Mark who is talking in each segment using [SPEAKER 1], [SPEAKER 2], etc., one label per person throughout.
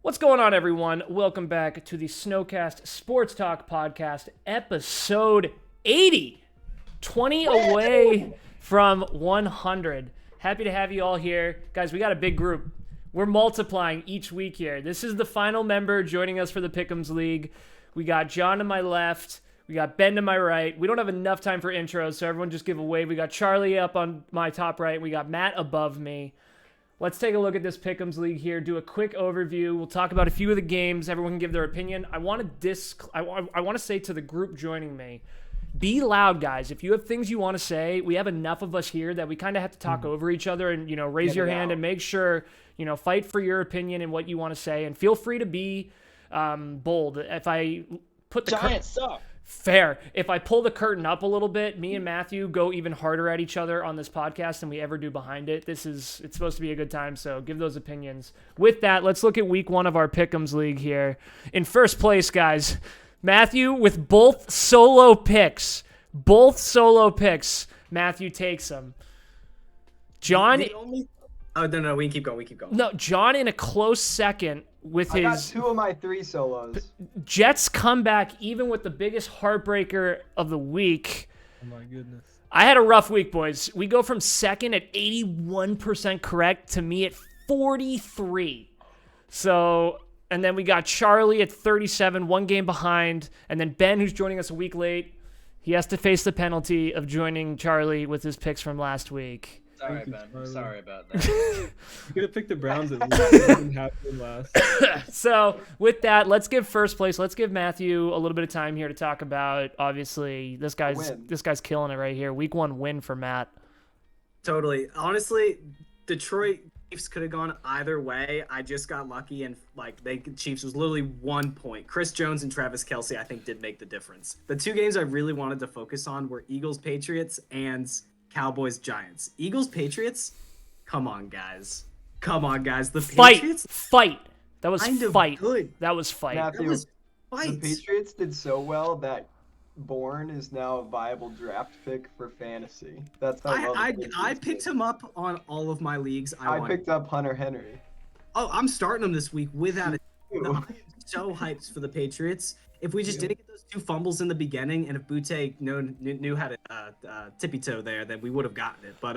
[SPEAKER 1] What's going on, everyone? Welcome back to the Snowcast Sports Talk Podcast, episode 80. 20 away from 100. Happy to have you all here. Guys, we got a big group. We're multiplying each week here. This is the final member joining us for the Pickems League. We got John to my left. We got Ben to my right. We don't have enough time for intros, so everyone just give a wave. We got Charlie up on my top right. We got Matt above me. Let's take a look at this Pickems League here, do a quick overview. We'll talk about a few of the games. Everyone can give their opinion. I want to say to the group joining me, be loud, guys. If you have things you want to say, we have enough of us here that we kind of have to talk over each other and, raise your hand and make sure, fight for your opinion and what you want to say. And feel free to be bold. If I put the
[SPEAKER 2] Giants suck.
[SPEAKER 1] Fair. If I pull the curtain up a little bit, me and Matthew go even harder at each other on this podcast than we ever do behind it. It's supposed to be a good time, so give those opinions. With that, let's look at week one of our Pick'ems League here. In first place, guys, Matthew with both solo picks. Matthew takes them. John...
[SPEAKER 3] Oh, no, we can keep going.
[SPEAKER 1] No, John in a close second with
[SPEAKER 2] I got
[SPEAKER 1] his...
[SPEAKER 2] two of my three solos.
[SPEAKER 1] Jets comeback, even with the biggest heartbreaker of the week.
[SPEAKER 4] Oh my goodness.
[SPEAKER 1] I had a rough week, boys. We go from second at 81% correct to me at 43. So, and then we got Charlie at 37, one game behind. And then Ben, who's joining us a week late, he has to face the penalty of joining Charlie with his picks from last week.
[SPEAKER 5] All right, Ben. I'm sorry about that.
[SPEAKER 4] You could have picked the Browns at least. It didn't happen last.
[SPEAKER 1] So with that, let's give first place. Let's give Matthew a little bit of time here to talk about. Obviously, this guy's killing it right here. Week one win for Matt.
[SPEAKER 3] Totally. Honestly, Detroit Chiefs could have gone either way. I just got lucky and Chiefs was literally 1 point. Chris Jones and Travis Kelce, I think, did make the difference. The two games I really wanted to focus on were Eagles Patriots and Cowboys Giants. Eagles Patriots. Come on, guys. The Patriots
[SPEAKER 1] Fight. That was
[SPEAKER 3] kind of
[SPEAKER 1] fight.
[SPEAKER 3] good.
[SPEAKER 1] That was fight.
[SPEAKER 2] Matthew,
[SPEAKER 3] That was
[SPEAKER 2] the
[SPEAKER 3] fight.
[SPEAKER 2] Patriots did so well that Bourne is now a viable draft pick for fantasy. That's how well the
[SPEAKER 3] I
[SPEAKER 2] Patriots
[SPEAKER 3] picked
[SPEAKER 2] did.
[SPEAKER 3] him up on all of my leagues.
[SPEAKER 2] I
[SPEAKER 3] won.
[SPEAKER 2] picked up Hunter Henry.
[SPEAKER 3] Oh, I'm starting him this week without it.
[SPEAKER 2] Ooh.
[SPEAKER 3] I'm so hyped for the Patriots. If we just didn't get those two fumbles in the beginning, and if Butte knew how to tippy toe there, then we would have gotten it. But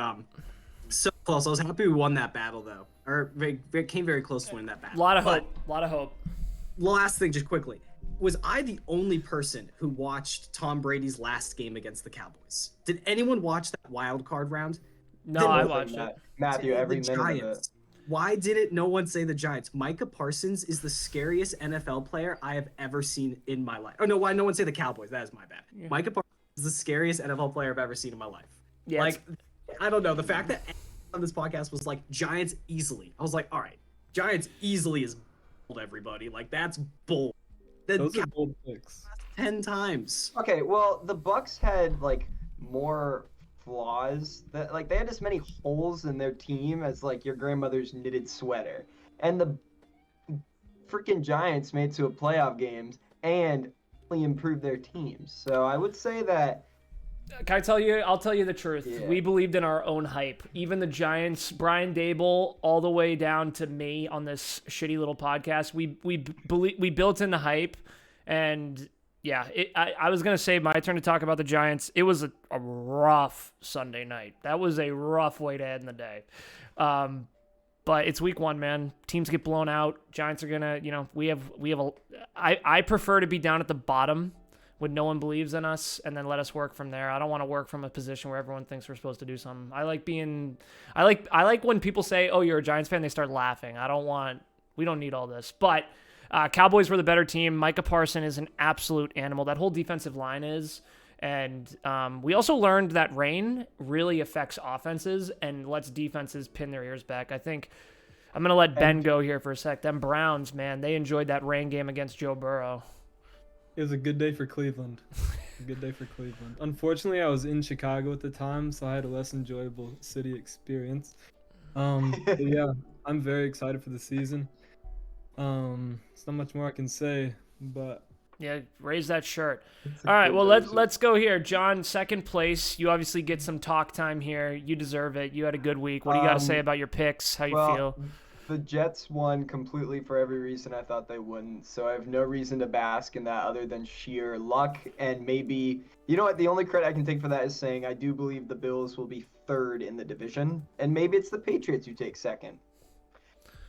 [SPEAKER 3] so close. I was happy we won that battle though, or came very close to winning that battle.
[SPEAKER 1] A lot of
[SPEAKER 3] But
[SPEAKER 1] hope.
[SPEAKER 3] last thing, just quickly, was I the only person who watched Tom Brady's last game against the Cowboys? Did anyone watch that wild card round?
[SPEAKER 1] No, I watched it.
[SPEAKER 2] Matthew, every
[SPEAKER 3] The
[SPEAKER 2] minute of it.
[SPEAKER 3] Giants. Why didn't no one say the Giants? Micah Parsons is the scariest NFL player I have ever seen in my life. Oh, no, why no one say the Cowboys? That is my bad.
[SPEAKER 1] Yeah.
[SPEAKER 3] Micah Parsons is the scariest NFL player I've ever seen in my life.
[SPEAKER 1] Yeah,
[SPEAKER 3] Like, I don't know. The fact that on this podcast was like, Giants easily. I was like, all right, Giants easily is bold, everybody. Like, that's bold. Then
[SPEAKER 4] Those are bold picks.
[SPEAKER 3] 10 times.
[SPEAKER 2] Okay, well, the Bucks had more flaws that they had as many holes in their team as your grandmother's knitted sweater, and the freaking Giants made it to a playoff games and really improved their teams. So I would say that.
[SPEAKER 1] Can I tell you? I'll tell you the truth.
[SPEAKER 2] Yeah.
[SPEAKER 1] We believed in our own hype. Even the Giants, Brian Dable, all the way down to me on this shitty little podcast. We built in the hype, and yeah, I was gonna say my turn to talk about the Giants. It was a rough Sunday night. That was a rough way to end the day. But it's week one, man. Teams get blown out. Giants are gonna, I prefer to be down at the bottom when no one believes in us, and then let us work from there. I don't want to work from a position where everyone thinks we're supposed to do something. I like when people say, "Oh, you're a Giants fan," they start laughing. We don't need all this. But Cowboys were the better team. Micah Parsons is an absolute animal. That whole defensive line is. And we also learned that rain really affects offenses and lets defenses pin their ears back. I think I'm going to let Ben go here for a sec. Them Browns, man, they enjoyed that rain game against Joe Burrow.
[SPEAKER 4] It was a good day for Cleveland. Unfortunately, I was in Chicago at the time, so I had a less enjoyable city experience. But yeah, I'm very excited for the season. There's not much more I can say, but
[SPEAKER 1] Yeah, raise that shirt. All right, well, let's go here. John, second place. You obviously get some talk time here. You deserve it. You had a good week. What do you got to say about your picks, how you feel?
[SPEAKER 2] The Jets won completely for every reason I thought they wouldn't, so I have no reason to bask in that other than sheer luck and maybe, you know what, the only credit I can take for that is saying I do believe the Bills will be third in the division, and maybe it's the Patriots who take second.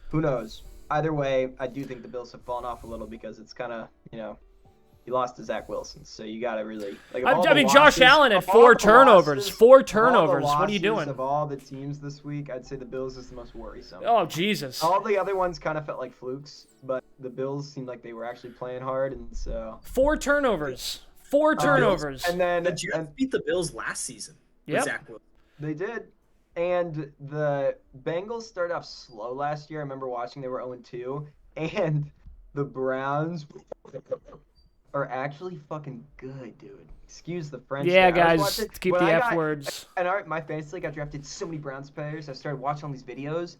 [SPEAKER 2] Who knows? Either way, I do think the Bills have fallen off a little because it's kind of, you lost to Zach Wilson, so you got to really
[SPEAKER 1] I mean, Josh Allen had 4 turnovers. 4 turnovers. What are you doing?
[SPEAKER 2] Of all the teams this week, I'd say the Bills is the most worrisome.
[SPEAKER 1] Oh, Jesus.
[SPEAKER 2] All the other ones kind of felt like flukes, but the Bills seemed like they were actually playing hard, and so
[SPEAKER 1] 4 turnovers. 4 turnovers.
[SPEAKER 2] And then
[SPEAKER 3] The Jets beat the Bills last season. with
[SPEAKER 1] Yep.
[SPEAKER 3] Zach Wilson.
[SPEAKER 2] they did. And the Bengals started off slow last year. I remember watching; they were 0-2, and the Browns are actually fucking good, dude. Excuse the French.
[SPEAKER 1] Yeah,
[SPEAKER 2] there. I was
[SPEAKER 1] guys,
[SPEAKER 2] watching-
[SPEAKER 1] keep
[SPEAKER 2] when
[SPEAKER 1] the
[SPEAKER 2] I
[SPEAKER 1] F
[SPEAKER 2] got-
[SPEAKER 1] words.
[SPEAKER 2] And my fantasy league, I drafted so many Browns players. I started watching all these videos.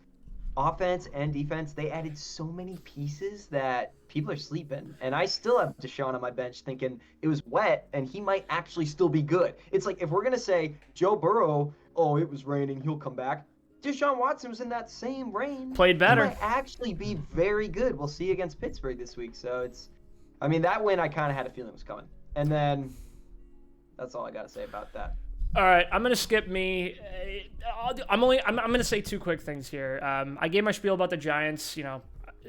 [SPEAKER 2] Offense and defense, they added so many pieces that people are sleeping. And I still have Deshaun on my bench thinking it was wet and he might actually still be good. It's like if we're going to say Joe Burrow, oh, it was raining, he'll come back. Deshaun Watson was in that same rain.
[SPEAKER 1] Played better.
[SPEAKER 2] He might actually be very good. We'll see against Pittsburgh this week. So that win I kind of had a feeling was coming. And then that's all I got to say about that.
[SPEAKER 1] All right, I'm gonna skip me. I'm gonna say 2 quick things here. I gave my spiel about the Giants.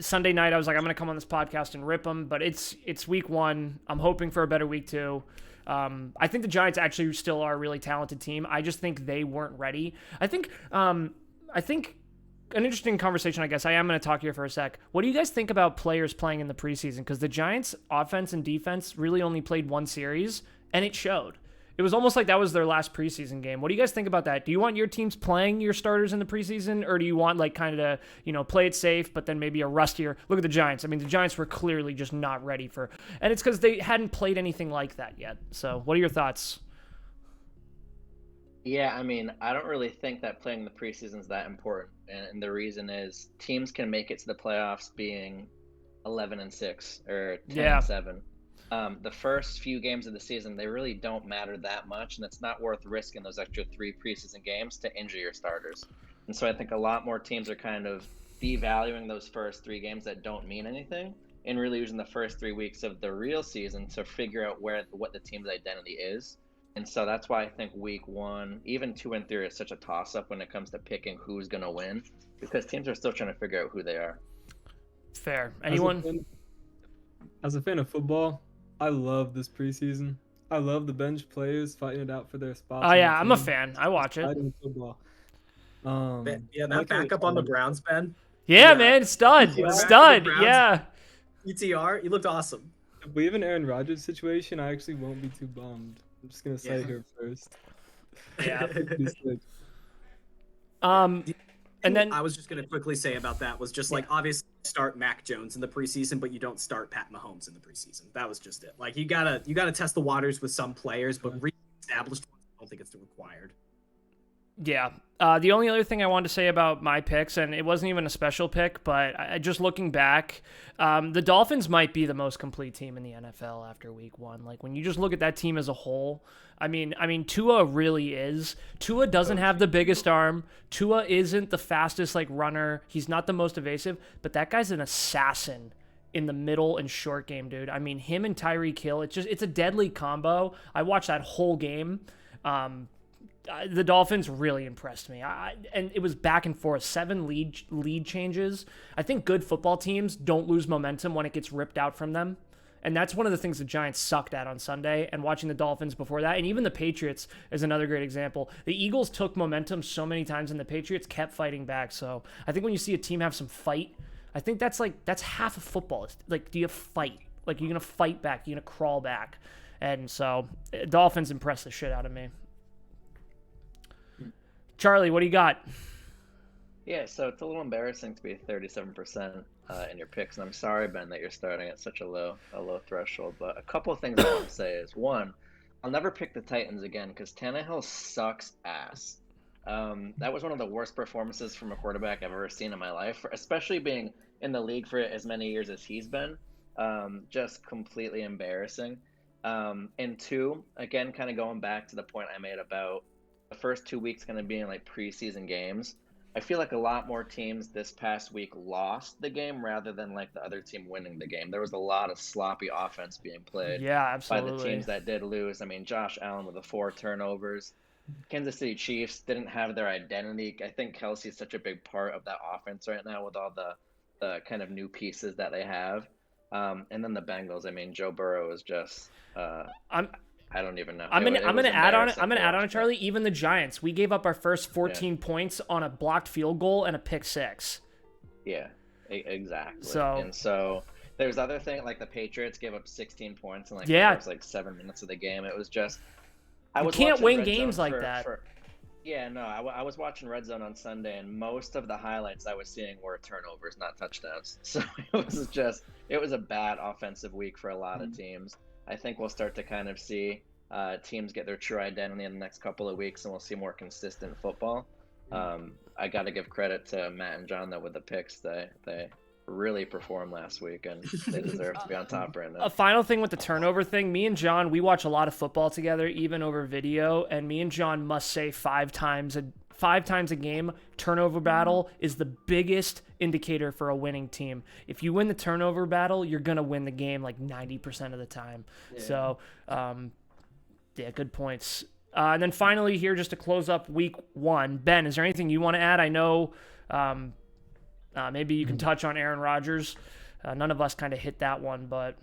[SPEAKER 1] Sunday night I was like, I'm gonna come on this podcast and rip them, but it's week 1. I'm hoping for a better week 2. I think the Giants actually still are a really talented team. I just think they weren't ready. I think an interesting conversation, I guess. I am going to talk here for a sec. What do you guys think about players playing in the preseason? Because the Giants' offense and defense really only played 1 series, and it showed. It was almost like that was their last preseason game. What do you guys think about that? Do you want your teams playing your starters in the preseason, or do you want kind of play it safe, but then maybe a rustier? Look at the Giants. I mean, the Giants were clearly just not ready for, and it's because they hadn't played anything like that yet. So, what are your thoughts?
[SPEAKER 5] Yeah, I mean, I don't really think that playing the preseason is that important, and the reason is teams can make it to the playoffs being 11-6 or 10-7. The first few games of the season, they really don't matter that much, and it's not worth risking those extra 3 preseason games to injure your starters. And so I think a lot more teams are kind of devaluing those first 3 games that don't mean anything and really using the first 3 weeks of the real season to figure out what the team's identity is. And so that's why I think week 1, even 2 and 3 is such a toss-up when it comes to picking who's going to win, because teams are still trying to figure out who they are.
[SPEAKER 1] Fair. Anyone?
[SPEAKER 4] As a fan of football, I love this preseason. I love the bench players fighting it out for their spots.
[SPEAKER 1] Oh, yeah, I'm a fan. I watch it.
[SPEAKER 4] Football.
[SPEAKER 3] That backup on the Browns, Ben.
[SPEAKER 1] Yeah, man, stud.
[SPEAKER 3] Yeah.
[SPEAKER 1] Stud,
[SPEAKER 3] Browns.
[SPEAKER 1] yeah.
[SPEAKER 3] ETR, you looked awesome.
[SPEAKER 4] If we have an Aaron Rodgers situation, I actually won't be too bummed. I'm just going to say
[SPEAKER 3] Yeah.
[SPEAKER 4] here first.
[SPEAKER 1] Yeah.
[SPEAKER 4] He's good.
[SPEAKER 1] And then
[SPEAKER 3] I was just going to quickly say about that was just obviously start Mac Jones in the preseason, but you don't start Pat Mahomes in the preseason. That was just it. You gotta test the waters with some players, but re-established ones, I don't think it's required.
[SPEAKER 1] Yeah. The only other thing I wanted to say about my picks, and it wasn't even a special pick, but just looking back, the Dolphins might be the most complete team in the NFL after week 1. When you just look at that team as a whole, I mean, Tua really is. Tua doesn't have the biggest arm. Tua isn't the fastest runner. He's not the most evasive, but that guy's an assassin in the middle and short game, dude. I mean, him and Tyreek Hill, it's a deadly combo. I watched that whole game. The Dolphins really impressed me. And it was back and forth, 7 lead changes. I think good football teams don't lose momentum when it gets ripped out from them. And that's one of the things the Giants sucked at on Sunday, and watching the Dolphins before that. And even the Patriots is another great example. The Eagles took momentum so many times, and the Patriots kept fighting back. So I think when you see a team have some fight, I think that's half of football. Do you fight? You're going to fight back. You're going to crawl back. And so Dolphins impressed the shit out of me. Charlie, what do you got?
[SPEAKER 5] Yeah, so it's a little embarrassing to be 37% in your picks, and I'm sorry, Ben, that you're starting at such a low threshold. But a couple of things I want to say is, 1, I'll never pick the Titans again because Tannehill sucks ass. That was one of the worst performances from a quarterback I've ever seen in my life, especially being in the league for as many years as he's been. Just completely embarrassing. And 2, again, kind of going back to the point I made about the first 2 weeks going to be in preseason games. I feel like a lot more teams this past week lost the game rather than like the other team winning the game. There was a lot of sloppy offense being played
[SPEAKER 1] Yeah,
[SPEAKER 5] by the
[SPEAKER 1] absolutely.
[SPEAKER 5] teams that did lose. I mean, Josh Allen with the 4 turnovers. Kansas City Chiefs didn't have their identity. I think Kelsey is such a big part of that offense right now with all the kind of new pieces that they have. And then the Bengals. I mean, Joe Burrow is just I don't even know.
[SPEAKER 1] I'm gonna add on it. I'm gonna add on it,
[SPEAKER 5] watch,
[SPEAKER 1] Charlie. Even the Giants, we gave up our first 14 points on a blocked field goal and a pick 6.
[SPEAKER 5] Yeah, exactly.
[SPEAKER 1] So
[SPEAKER 5] there's other thing like the Patriots gave up 16 points in like
[SPEAKER 1] Yeah.
[SPEAKER 5] the first like 7 minutes of the game. It was just
[SPEAKER 1] you can't
[SPEAKER 5] watching
[SPEAKER 1] win
[SPEAKER 5] Red
[SPEAKER 1] games
[SPEAKER 5] Zone
[SPEAKER 1] like that.
[SPEAKER 5] Yeah, no, I was watching Red Zone on Sunday, and most of the highlights I was seeing were turnovers, not touchdowns. So it was a bad offensive week for a lot of teams. I think we'll start to kind of see teams get their true identity in the next couple of weeks, and we'll see more consistent football. I got to give credit to Matt and John, though, with the picks. They really performed last week, and they deserve to be on top right now.
[SPEAKER 1] A final thing with the turnover thing, me and John, we watch a lot of football together, even over video, and me and John must say 5 times a game, turnover battle is the biggest indicator for a winning team. If you win the turnover battle, you're going to win the game like 90% of the time. Yeah. So, yeah, good points. And then finally here, just to close up week 1, Ben, is there anything you want to add? I know maybe you can touch on Aaron Rodgers. None of us kind of hit that one, but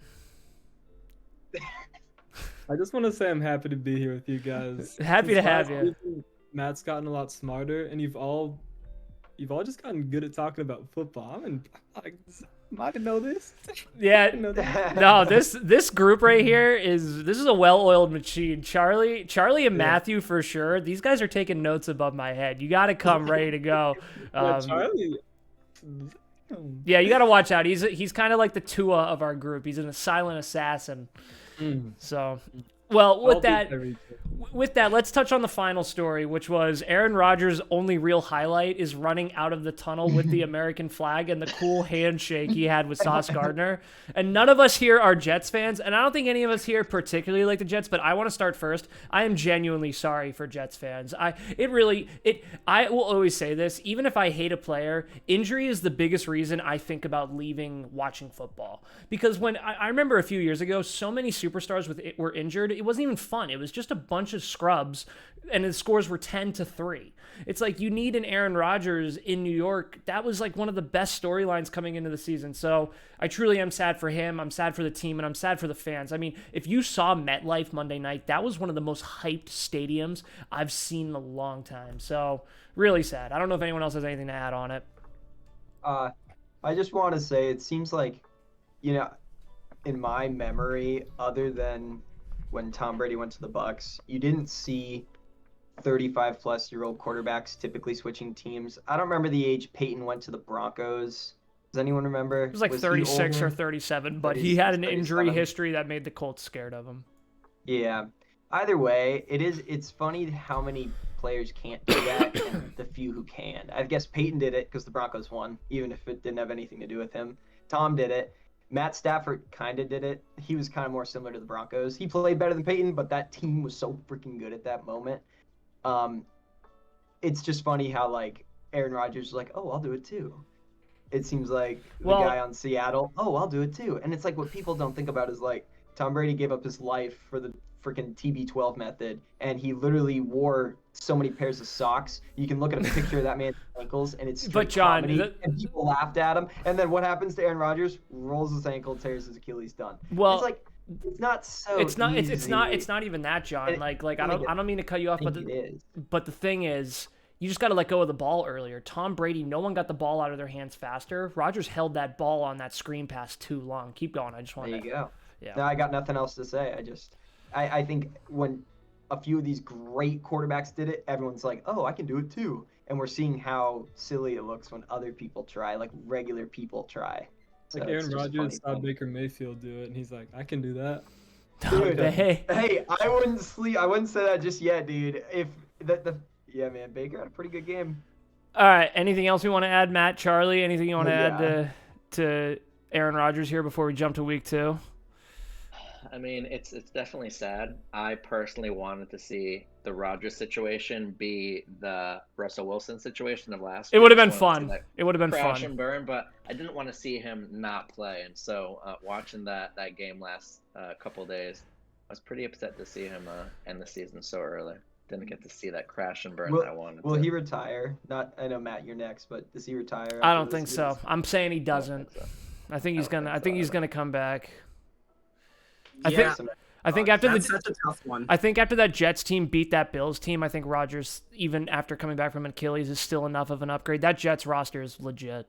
[SPEAKER 4] I just want to say I'm happy to be here with you guys.
[SPEAKER 1] Happy to have you.
[SPEAKER 4] Matt's gotten a lot smarter, and you've all just gotten good at talking about football. I didn't know this.
[SPEAKER 1] Yeah, no, this group right here is a well-oiled machine. Charlie and Matthew for sure. These guys are taking notes above my head. You got to come ready to go.
[SPEAKER 4] Charlie.
[SPEAKER 1] Yeah, you got to watch out. He's kind of like the Tua of our group. He's a silent assassin. So, well, with that, let's touch on the final story, which was Aaron Rodgers' only real highlight is running out of the tunnel with the American flag and the cool handshake he had with Sauce Gardner. And none of us here are Jets fans, and I don't think any of us here particularly like the Jets, but I want to start first. I am genuinely sorry for Jets fans. I will always say this, even if I hate a player, injury is the biggest reason I think about leaving watching football. Because when I remember a few years ago, so many superstars were injured, it wasn't even fun. It was just a bunch of scrubs, and the scores were 10-3. It's like you need an Aaron Rodgers in New York. That was like one of the best storylines coming into the season. So I truly am sad for him. I'm sad for the team, and I'm sad for the fans. I mean, if you saw MetLife Monday night, that was one of the most hyped stadiums I've seen in a long time. So really sad. I don't know if anyone else has anything to add on it.
[SPEAKER 2] I just want to say it seems like, in my memory, other than when Tom Brady went to the Bucs, you didn't see 35-plus-year-old quarterbacks typically switching teams. I don't remember the age Peyton went to the Broncos. Does anyone remember?
[SPEAKER 1] It was like 36 or 37, but he had an injury history that made the Colts scared of him.
[SPEAKER 2] Yeah. Either way, it's funny how many players can't do that and the few who can. I guess Peyton did it because the Broncos won, even if it didn't have anything to do with him. Tom did it. Matt Stafford kind of did it. He was kind of more similar to the Broncos. He played better than Peyton, but that team was so freaking good at that moment. It's just funny how, like, Aaron Rodgers is like, oh, I'll do it too. It seems like the guy on Seattle, oh, I'll do it too. And it's like what people don't think about is, like, Tom Brady gave up his life for the freaking TB12 method, and he literally wore so many pairs of socks. You can look at a picture of that man's ankles, and it's straight comedy, and people laughed at him. And then what happens to Aaron Rodgers? Rolls his ankle, tears his Achilles, done.
[SPEAKER 1] Well,
[SPEAKER 2] it's like it's not so.
[SPEAKER 1] It's not.
[SPEAKER 2] Easy.
[SPEAKER 1] It's not even that, John. Like I don't mean to cut you off, but the thing is, you just got to let go of the ball earlier. Tom Brady, no one got the ball out of their hands faster. Rodgers held that ball on that screen pass too long. Keep going. I just want.
[SPEAKER 2] There you go.
[SPEAKER 1] Yeah.
[SPEAKER 2] No, I got nothing else to say. I think when a few of these great quarterbacks did it, everyone's like, oh, I can do it too. And we're seeing how silly it looks when other people try, like regular people try. So
[SPEAKER 4] like Aaron Rodgers saw Baker Mayfield do it, and he's like, I can do that.
[SPEAKER 2] Dude, hey, I wouldn't say that just yet, dude. Yeah, man, Baker had a pretty good game.
[SPEAKER 1] All right, anything else we want to add, Matt, Charlie? Anything you want to add to Aaron Rodgers here before we jump to week 2?
[SPEAKER 5] I mean, it's definitely sad. I personally wanted to see the Rodgers situation be the Russell Wilson situation of last
[SPEAKER 1] It
[SPEAKER 5] year.
[SPEAKER 1] would have been
[SPEAKER 5] Just wanted to see
[SPEAKER 1] fun.
[SPEAKER 5] that
[SPEAKER 1] It would have been
[SPEAKER 5] crash
[SPEAKER 1] fun.
[SPEAKER 5] and burn, but I didn't want to see him not play. And so watching that game last couple days, I was pretty upset to see him end the season so early. Didn't get to see that crash and burn that I wanted.
[SPEAKER 2] Will he retire? I know, Matt, you're next, but does he retire?
[SPEAKER 1] I don't think so. I'm saying he doesn't. I think he's
[SPEAKER 5] I
[SPEAKER 1] gonna come back.
[SPEAKER 3] Yeah,
[SPEAKER 1] I think after
[SPEAKER 3] that's such a tough one.
[SPEAKER 1] I think after that Jets team beat that Bills team, I think Rodgers, even after coming back from Achilles, is still enough of an upgrade. That Jets roster is legit.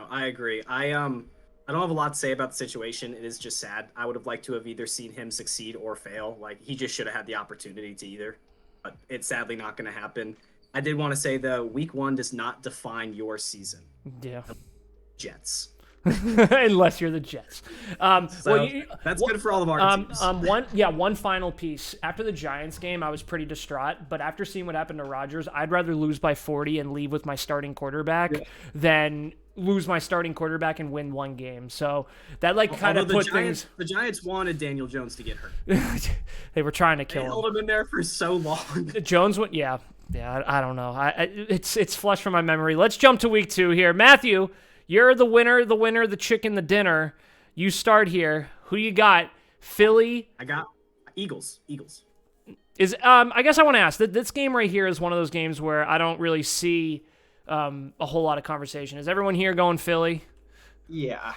[SPEAKER 3] I agree. I don't have a lot to say about the situation. It is just sad. I would have liked to have either seen him succeed or fail. Like, he just should have had the opportunity to either. But it's sadly not going to happen. I did want to say, though, week 1 does not define your season.
[SPEAKER 1] Yeah.
[SPEAKER 3] Jets.
[SPEAKER 1] Unless you're the Jets.
[SPEAKER 3] That's good for all of our teams.
[SPEAKER 1] One final piece. After the Giants game, I was pretty distraught, but after seeing what happened to Rodgers, I'd rather lose by 40 and leave with my starting quarterback than lose my starting quarterback and win one game. So that kind of put things.
[SPEAKER 3] The Giants wanted Daniel Jones to get hurt.
[SPEAKER 1] They were trying to kill
[SPEAKER 3] They
[SPEAKER 1] him.
[SPEAKER 3] held him in there for so long.
[SPEAKER 1] Jones went, yeah. I don't know. It's flushed from my memory. Let's jump to week 2 here. Matthew, you're the winner, the chicken, the dinner. You start here. Who you got? Philly.
[SPEAKER 3] I got Eagles.
[SPEAKER 1] I guess I want to ask. This game right here is one of those games where I don't really see a whole lot of conversation. Is everyone here going Philly?
[SPEAKER 2] Yeah.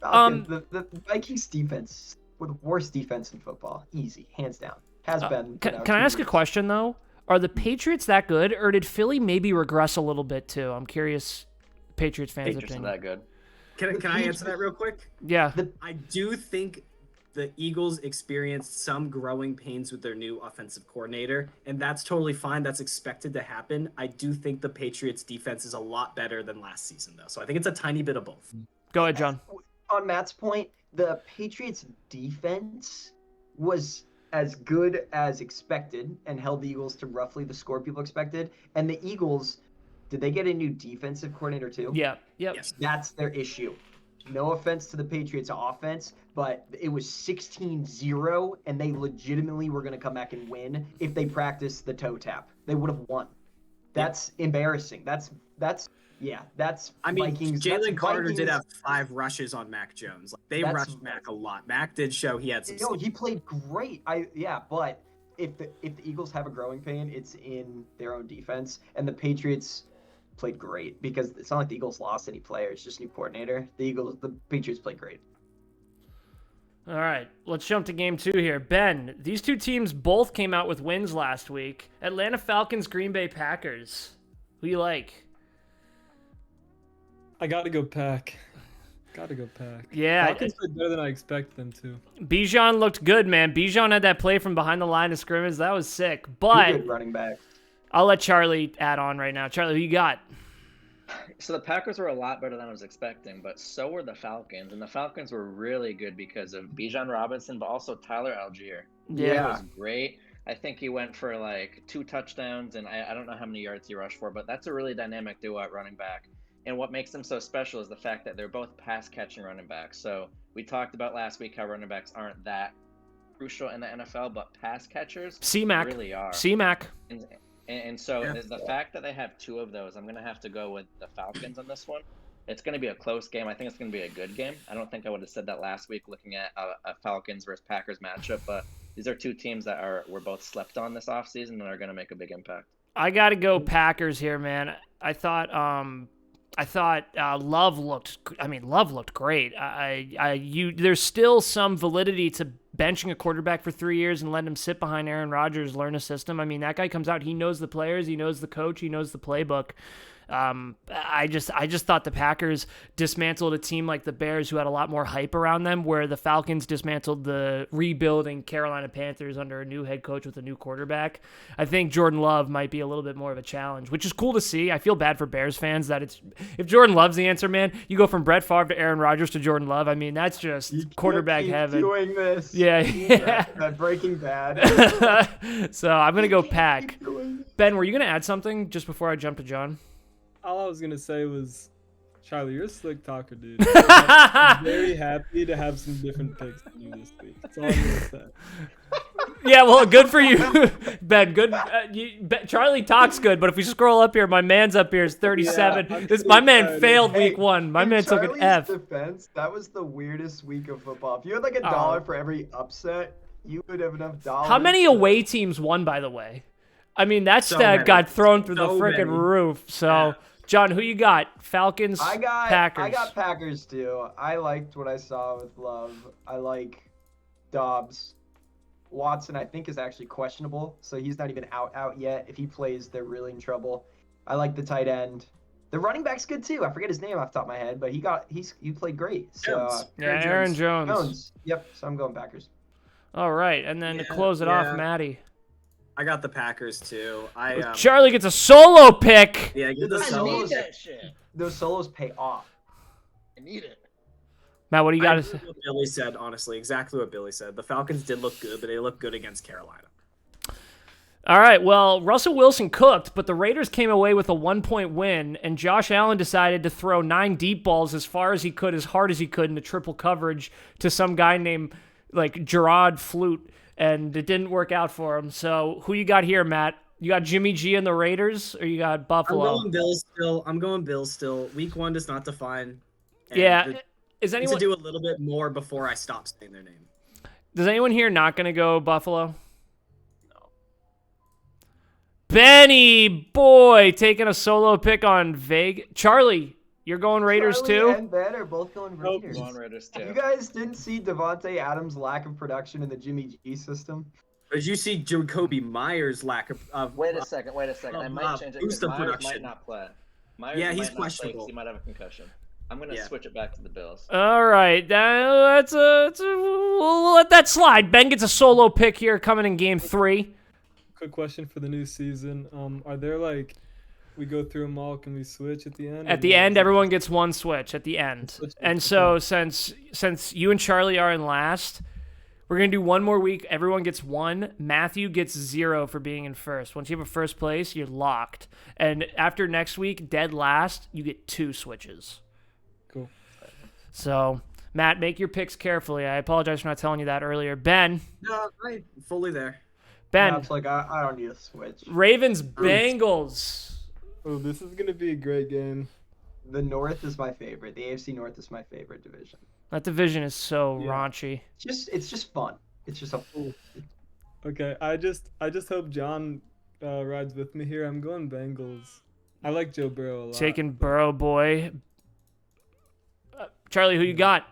[SPEAKER 2] The Vikings defense, with the worst defense in football, easy, hands down. Has been.
[SPEAKER 1] Can I ask a question though? Are the Patriots that good, or did Philly maybe regress a little bit too? I'm curious. Patriots fans'
[SPEAKER 5] Patriots
[SPEAKER 1] opinion.
[SPEAKER 5] are that good.
[SPEAKER 3] Can I answer that real quick?
[SPEAKER 1] Yeah.
[SPEAKER 3] I do think the Eagles experienced some growing pains with their new offensive coordinator, and that's totally fine. That's expected to happen. I do think the Patriots defense is a lot better than last season, though. So I think it's a tiny bit of both.
[SPEAKER 1] Go ahead, John.
[SPEAKER 2] On Matt's point, the Patriots defense was as good as expected and held the Eagles to roughly the score people expected. And the Eagles, did they get a new defensive coordinator too?
[SPEAKER 1] Yeah. Yep.
[SPEAKER 3] Yes.
[SPEAKER 2] That's their issue. No offense to the Patriots offense, but it was 16-0, and they legitimately were going to come back and win if they practiced the toe tap. They would have won. That's embarrassing. That's
[SPEAKER 3] I mean,
[SPEAKER 2] Vikings.
[SPEAKER 3] Jalen Carter
[SPEAKER 2] Vikings.
[SPEAKER 3] did have 5 rushes on Mac Jones. Like, they rushed Mac a lot. Mac did show he had some.
[SPEAKER 2] No, he played great. But if the Eagles have a growing pain, it's in their own defense, and the Patriots played great because it's not like the Eagles lost any players, just new coordinator. The Patriots played great.
[SPEAKER 1] All right, let's jump to game 2 here. Ben, these two teams both came out with wins last week. Atlanta Falcons, Green Bay Packers. Who you like?
[SPEAKER 4] I gotta go Pack.
[SPEAKER 1] Yeah.
[SPEAKER 4] Falcons played better than I expected them to.
[SPEAKER 1] Bijan looked good, man. Bijan had that play from behind the line of scrimmage. That was sick.
[SPEAKER 2] Two
[SPEAKER 1] But
[SPEAKER 2] good running back.
[SPEAKER 1] I'll let Charlie add on right now. Charlie, who you got?
[SPEAKER 5] So the Packers were a lot better than I was expecting, but so were the Falcons. And the Falcons were really good because of Bijan Robinson, but also Tyler Algier.
[SPEAKER 1] Yeah.
[SPEAKER 5] He was great. I think he went for like 2 touchdowns, and I don't know how many yards he rushed for, but that's a really dynamic duo at running back. And what makes them so special is the fact that they're both pass-catching running backs. So we talked about last week how running backs aren't that crucial in the NFL, but pass catchers really are.
[SPEAKER 1] C-Mac.
[SPEAKER 5] And so the fact that they have 2 of those, I'm going to have to go with the Falcons on this one. It's going to be a close game. I think it's going to be a good game. I don't think I would have said that last week looking at a Falcons versus Packers matchup, but these are 2 teams that were both slept on this offseason and are going to make a big impact.
[SPEAKER 1] I got to go Packers here, man. I thought Love looked great. There's still some validity to benching a quarterback for 3 years and letting him sit behind Aaron Rodgers, learn a system. I mean, that guy comes out, he knows the players, he knows the coach, he knows the playbook. I just thought the Packers dismantled a team like the Bears who had a lot more hype around them, where the Falcons dismantled the rebuilding Carolina Panthers under a new head coach with a new quarterback. I think Jordan Love might be a little bit more of a challenge, which is cool to see. I feel bad for Bears fans that if Jordan Love's the answer, man, you go from Brett Favre to Aaron Rodgers to Jordan Love. I mean, that's just quarterback heaven.
[SPEAKER 2] Doing this.
[SPEAKER 1] Yeah.
[SPEAKER 2] That Breaking Bad.
[SPEAKER 1] So I'm going to go Pack. Ben, were you going to add something just before I jump to John?
[SPEAKER 4] All I was gonna say was, Charlie, you're a slick talker, dude. I'm very happy to have some different picks than you this week. That's all I'm gonna say.
[SPEAKER 1] Yeah, well, good for you, Ben. Good. Charlie talks good, but if we scroll up here, my man's up here is 37.
[SPEAKER 4] Yeah,
[SPEAKER 1] My man
[SPEAKER 4] excited.
[SPEAKER 1] failed
[SPEAKER 2] Hey,
[SPEAKER 1] week 1. My
[SPEAKER 2] in
[SPEAKER 1] man took an
[SPEAKER 2] Charlie's
[SPEAKER 1] F.
[SPEAKER 2] defense, that was the weirdest week of football. If you had like
[SPEAKER 1] Oh.
[SPEAKER 2] $1 for every upset, you would have enough dollars.
[SPEAKER 1] How many
[SPEAKER 2] to-
[SPEAKER 1] away teams won, by the way? I mean, that
[SPEAKER 3] So
[SPEAKER 1] stat
[SPEAKER 3] many.
[SPEAKER 1] got thrown through the
[SPEAKER 3] So
[SPEAKER 1] freaking
[SPEAKER 3] many.
[SPEAKER 1] roof. So,
[SPEAKER 3] Yeah.
[SPEAKER 1] John, who you got? Falcons, Packers.
[SPEAKER 2] I got Packers too. I liked what I saw with Love. I like Dobbs. Watson, I think, is actually questionable, so he's not even out yet. If he plays, they're really in trouble. I like the tight end. The running back's good too. I forget his name off the top of my head, but he played great. So
[SPEAKER 3] Jones.
[SPEAKER 1] Yeah, Aaron Jones.
[SPEAKER 2] Jones. Yep. So I'm going Packers.
[SPEAKER 1] All right, and then to
[SPEAKER 3] Yeah,
[SPEAKER 1] close it off,
[SPEAKER 3] yeah.
[SPEAKER 1] Maddie.
[SPEAKER 3] I got the Packers too.
[SPEAKER 1] Charlie gets a solo pick.
[SPEAKER 3] Yeah, get the
[SPEAKER 2] I
[SPEAKER 5] I
[SPEAKER 3] solos.
[SPEAKER 5] need that shit.
[SPEAKER 2] Those solos pay off.
[SPEAKER 5] I need it.
[SPEAKER 1] Matt, what do you got
[SPEAKER 3] I
[SPEAKER 1] to say?
[SPEAKER 3] agree with what Billy said, honestly, exactly what Billy said. The Falcons did look good, but they looked good against Carolina.
[SPEAKER 1] All right, well, Russell Wilson cooked, but the Raiders came away with a 1-point win, and Josh Allen decided to throw 9 deep balls as far as he could, as hard as he could into triple coverage to some guy named, like, Gerard Flute, and it didn't work out for him. So who you got here, Matt? You got Jimmy G and the Raiders, or you got
[SPEAKER 3] I'm
[SPEAKER 1] Buffalo?
[SPEAKER 3] going Bills still. Week 1 does not define. and
[SPEAKER 1] Yeah.
[SPEAKER 3] the-
[SPEAKER 1] Is
[SPEAKER 3] I need
[SPEAKER 1] anyone
[SPEAKER 3] to do a little bit more before I stop saying their name.
[SPEAKER 1] Does anyone here not going to go Buffalo? No. Benny, boy, taking a solo pick on Vegas. Charlie, you're going Raiders
[SPEAKER 2] Charlie
[SPEAKER 1] too?
[SPEAKER 2] and Ben are both going Raiders.
[SPEAKER 5] Go on Raiders too.
[SPEAKER 2] You guys didn't see Devontae Adams' lack of production in the Jimmy G system?
[SPEAKER 3] Did you see Jacoby Myers' lack of
[SPEAKER 5] Wait a second. I might change it because
[SPEAKER 3] boost of
[SPEAKER 5] Myers
[SPEAKER 3] production.
[SPEAKER 5] might not play. Myers
[SPEAKER 3] Yeah,
[SPEAKER 5] might
[SPEAKER 3] he's
[SPEAKER 5] not play 'cause
[SPEAKER 3] questionable.
[SPEAKER 5] He might have a concussion. I'm gonna
[SPEAKER 3] Yeah.
[SPEAKER 5] switch it back to the Bills.
[SPEAKER 1] All right, we'll let that slide. Ben gets a solo pick here coming in game 3.
[SPEAKER 4] Quick question for the new season. Are there like we go through them all? Can we switch at the end?
[SPEAKER 1] At the end, everyone gets one switch at the end. And so since you and Charlie are in last, we're going to do one more week. Everyone gets 1. Matthew gets 0 for being in first. Once you have a first place, you're locked. And after next week, dead last, you get 2 switches.
[SPEAKER 4] Cool.
[SPEAKER 1] So, Matt, make your picks carefully. I apologize for not telling you that earlier. Ben,
[SPEAKER 3] No, I'm fully there.
[SPEAKER 2] It's like I don't need a switch.
[SPEAKER 1] Ravens, Bengals.
[SPEAKER 4] Oh, this is gonna be a great game.
[SPEAKER 2] The North is my favorite. The AFC North is my favorite division.
[SPEAKER 1] That division is so
[SPEAKER 4] Yeah.
[SPEAKER 1] raunchy.
[SPEAKER 2] It's just fun. It's just a
[SPEAKER 4] Okay, I just hope John rides with me here. I'm going Bengals. I like Joe Burrow a lot.
[SPEAKER 1] Taking Burrow, boy. Charlie, who you got?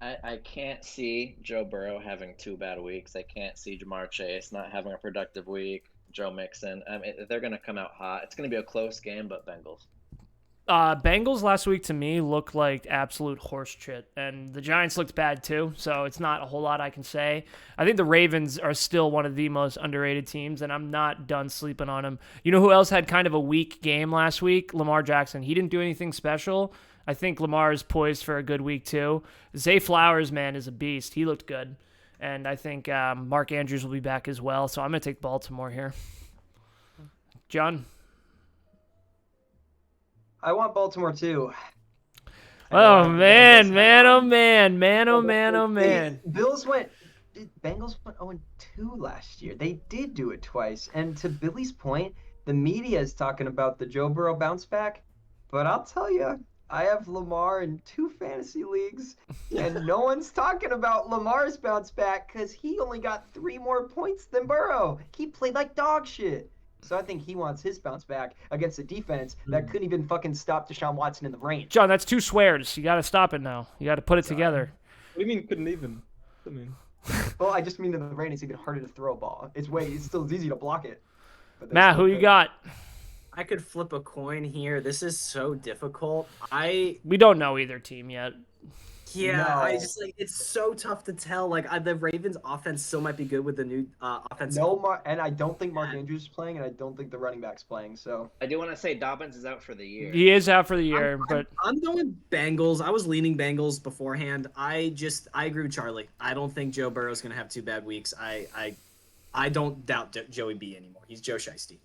[SPEAKER 5] I can't see Joe Burrow having 2 bad weeks. I can't see Jamar Chase not having a productive week. Joe Mixon. I mean, they're going to come out hot. It's going to be a close game, but Bengals.
[SPEAKER 1] Bengals last week to me looked like absolute horse shit, and the Giants looked bad too, so it's not a whole lot I can say. I think the Ravens are still one of the most underrated teams, and I'm not done sleeping on them. You know who else had kind of a weak game last week? Lamar Jackson. He didn't do anything special. I think Lamar is poised for a good week too. Zay Flowers, man, is a beast. He looked good, and I think Mark Andrews will be back as well, so I'm going to take Baltimore here. John?
[SPEAKER 2] I want Baltimore too.
[SPEAKER 1] Oh man.
[SPEAKER 2] Bills Bengals went 0-2 last year. They did do it twice. And to Billy's point, the media is talking about the Joe Burrow bounce back. But I'll tell you, I have Lamar in 2 fantasy leagues, and no one's talking about Lamar's bounce back because he only got 3 more points than Burrow. He played like dog shit. So I think he wants his bounce back against a defense that couldn't even fucking stop Deshaun Watson in the rain.
[SPEAKER 1] John, that's 2 swears. You got to stop it now. You got to put it together.
[SPEAKER 4] What do you mean couldn't even? I mean,
[SPEAKER 2] Well, I just mean in the rain it's even harder to throw a ball. It's still easy to block it. But they're
[SPEAKER 1] Matt,
[SPEAKER 2] still
[SPEAKER 1] who you
[SPEAKER 2] good.
[SPEAKER 1] got?
[SPEAKER 3] I could flip a coin here. This is so difficult.
[SPEAKER 1] We don't know either team yet.
[SPEAKER 3] I
[SPEAKER 2] No.
[SPEAKER 3] just like it's so tough to tell. Like the Ravens' offense still might be good with the new offense.
[SPEAKER 2] And I don't think Mark Andrews is playing, and I don't think the running back's playing. So
[SPEAKER 5] I do want to say Dobbins is out for the year.
[SPEAKER 1] He is out for the year, but
[SPEAKER 3] I'm going Bengals. I was leaning Bengals beforehand. I agree with Charlie. I don't think Joe Burrow's gonna have 2 bad weeks. I don't doubt Joey B anymore. He's Joe Shiesty.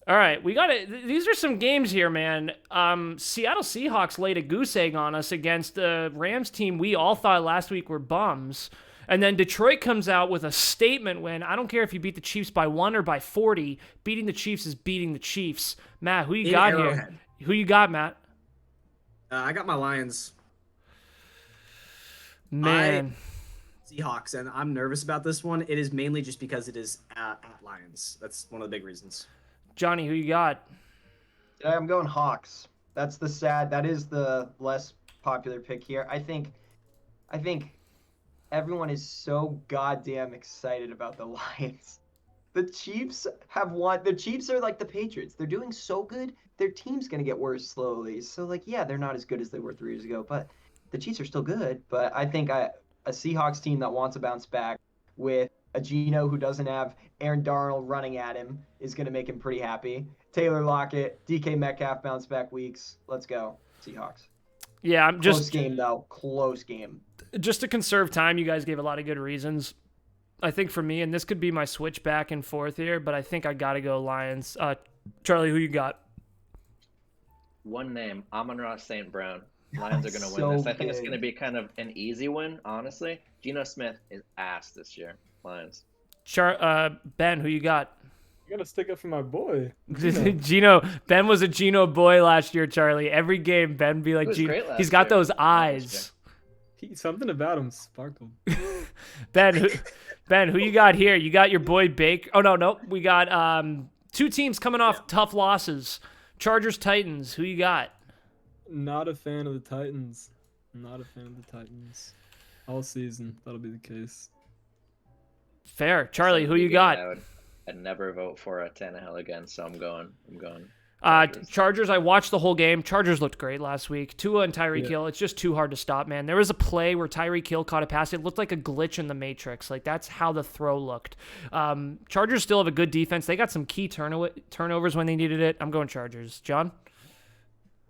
[SPEAKER 1] all right, we got it. These are some games here, man. Seattle Seahawks laid a goose egg on us against the Rams team we all thought last week were bums. And then Detroit comes out with a statement win. I don't care if you beat the Chiefs by 1 or by 40. Beating the Chiefs is beating the Chiefs. Matt, who you got here? Who you got, Matt?
[SPEAKER 3] I got my Lions.
[SPEAKER 1] Man.
[SPEAKER 3] Seahawks, and I'm nervous about this one. It is mainly just because it is at Lions. That's one of the big reasons.
[SPEAKER 1] Johnny, who you got?
[SPEAKER 2] I'm going Hawks. That is the less popular pick here. I think everyone is so goddamn excited about the Lions. The Chiefs have won. The Chiefs are like the Patriots. They're doing so good. Their team's going to get worse slowly. So, like, yeah, they're not as good as they were 3 years ago, but the Chiefs are still good. But I think a Seahawks team that wants to bounce back with a Geno who doesn't have Aaron Darnold running at him is going to make him pretty happy. Taylor Lockett, DK Metcalf bounce back weeks. Let's go, Seahawks.
[SPEAKER 1] Yeah, I'm just...
[SPEAKER 2] Close game, though. Close game.
[SPEAKER 1] Just to conserve time, you guys gave a lot of good reasons. I think for me, and this could be my switch back and forth here, but I think I got to go Lions. Charlie, who you got?
[SPEAKER 5] One name, Amon-Ra St. Brown. Lions are going to win this. I think it's going to be kind of an easy win, honestly. Geno Smith is ass this year. Lions.
[SPEAKER 1] Ben, who you got?
[SPEAKER 4] You gotta stick up for my boy.
[SPEAKER 1] Geno. Ben was a Geno boy last year, Charlie. Every game, Ben be like, Geno. He's got those eyes.
[SPEAKER 4] Something about him sparkled.
[SPEAKER 1] Ben, who you got here? You got your boy Baker. Oh, no. We got 2 teams coming off tough losses. Chargers, Titans. Who you got?
[SPEAKER 4] Not a fan of the Titans. All season, that'll be the case.
[SPEAKER 1] Fair. Charlie, who you got?
[SPEAKER 5] I'd never vote for a Tannehill again, so I'm going.
[SPEAKER 1] Chargers, I watched the whole game. Chargers looked great last week. Tua and Tyreek Hill, it's just too hard to stop, man. There was a play where Tyreek Hill caught a pass. It looked like a glitch in the Matrix. Like, that's how the throw looked. Chargers still have a good defense. They got some key turnovers when they needed it. I'm going Chargers. John?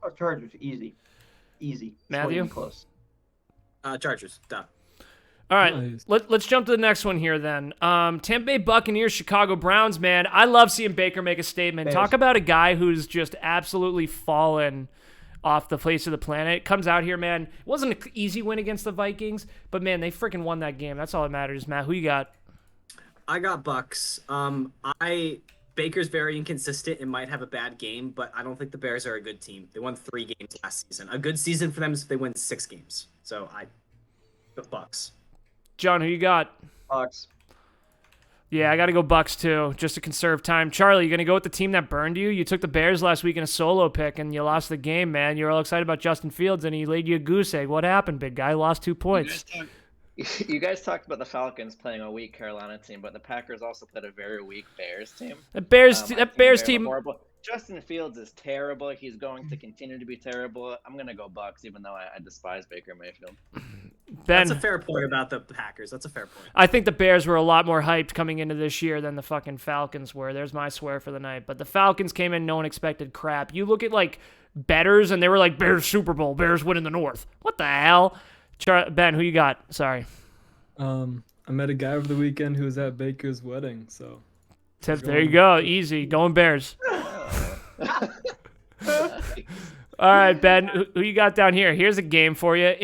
[SPEAKER 2] Oh, Chargers, easy.
[SPEAKER 1] Matthew?
[SPEAKER 2] Close.
[SPEAKER 3] Chargers, done.
[SPEAKER 1] All right,
[SPEAKER 4] Nice.
[SPEAKER 1] let's jump to the next one here then. Tampa Bay Buccaneers, Chicago Browns, man. I love seeing Baker make a statement.
[SPEAKER 2] Bears.
[SPEAKER 1] Talk about a guy who's just absolutely fallen off the face of the planet. Comes out here, man. It wasn't an easy win against the Vikings, but, man, they freaking won that game. That's all that matters. Matt, who you got?
[SPEAKER 3] I got Bucks. Baker's very inconsistent and might have a bad game, but I don't think the Bears are a good team. They won 3 games last season. A good season for them is if they win 6 games. So the Bucks.
[SPEAKER 1] John, who you got?
[SPEAKER 2] Bucks.
[SPEAKER 1] Yeah, I got to go Bucks too, just to conserve time. Charlie, you going to go with the team that burned you? You took the Bears last week in a solo pick, and you lost the game, man. You were all excited about Justin Fields, and he laid you a goose egg. What happened, big guy? Lost 2 points.
[SPEAKER 5] You guys talked about the Falcons playing a weak Carolina team, but the Packers also played a very weak Bears team.
[SPEAKER 1] That Bears team.
[SPEAKER 5] Horrible. Justin Fields is terrible. He's going to continue to be terrible. I'm going to go Bucks, even though I despise Baker Mayfield.
[SPEAKER 1] Ben,
[SPEAKER 3] That's a fair point about the Packers. That's a fair point.
[SPEAKER 1] I think the Bears were a lot more hyped coming into this year than the fucking Falcons were. There's my swear for the night. But the Falcons came in, no one expected crap. You look at, like, bettors, and they were like, Bears Super Bowl, Bears winning the North. What the hell? Ben, who you got? Sorry.
[SPEAKER 4] I met a guy over the weekend who was at Baker's wedding, so.
[SPEAKER 1] There you go. Easy. Going Bears. All right, Ben, who you got down here? Here's a game for you.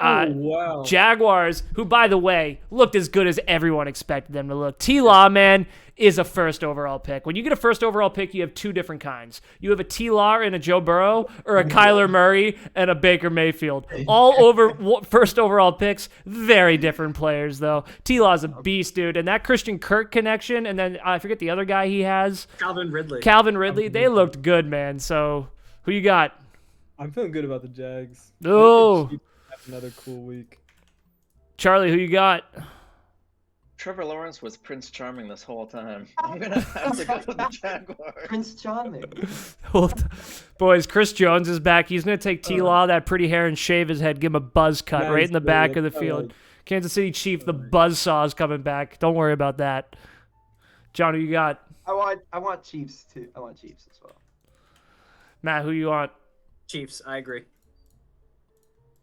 [SPEAKER 4] Wow.
[SPEAKER 1] Jaguars, who, by the way, looked as good as everyone expected them to look. T-Law, man, is a first overall pick. When you get a first overall pick, you have 2 different kinds. You have a T-Law and a Joe Burrow, or a Kyler Murray and a Baker Mayfield. All over first overall picks, very different players, though. T-Law's a beast, dude. And that Christian Kirk connection, and then I forget the other guy he has.
[SPEAKER 3] Calvin Ridley,
[SPEAKER 1] they looked good, man. So, who you got?
[SPEAKER 4] I'm feeling good about the Jags.
[SPEAKER 1] Oh.
[SPEAKER 4] Another cool week.
[SPEAKER 1] Charlie, who you got?
[SPEAKER 5] Trevor Lawrence was Prince Charming this whole time. I'm going to have to go with the Jaguars.
[SPEAKER 2] Prince Charming.
[SPEAKER 1] Boys, Chris Jones is back. He's going to take T-Law, that pretty hair, and shave his head, give him a buzz cut right in the back of the field. Kansas City Chief, the buzzsaw is coming back. Don't worry about that. John, who you got?
[SPEAKER 2] I want Chiefs too. I want Chiefs as well.
[SPEAKER 1] Matt, who you want?
[SPEAKER 3] Chiefs, I agree.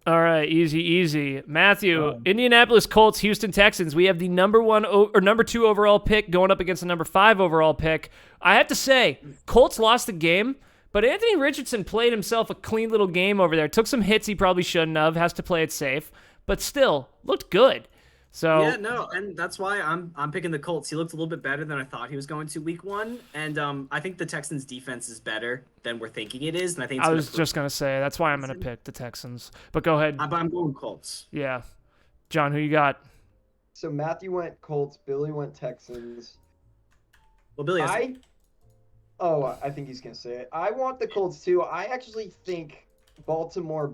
[SPEAKER 1] All right, easy. Matthew, Indianapolis Colts, Houston Texans. We have the number 2 overall pick going up against the number 5 overall pick. I have to say, Colts lost the game, but Anthony Richardson played himself a clean little game over there. Took some hits he probably shouldn't have. Has to play it safe, but still looked good. So
[SPEAKER 3] Yeah, no, and that's why I'm picking the Colts. He looked a little bit better than I thought he was going to week 1, and I think the Texans' defense is better than we're thinking it is, and I think it's
[SPEAKER 1] I was just gonna say that's why I'm gonna pick the Texans. But go ahead.
[SPEAKER 3] I'm going Colts.
[SPEAKER 1] Yeah, John, who you got?
[SPEAKER 2] So Matthew went Colts, Billy went Texans.
[SPEAKER 3] Well, Billy has
[SPEAKER 2] I think he's gonna say it. I want the Colts too. I actually think Baltimore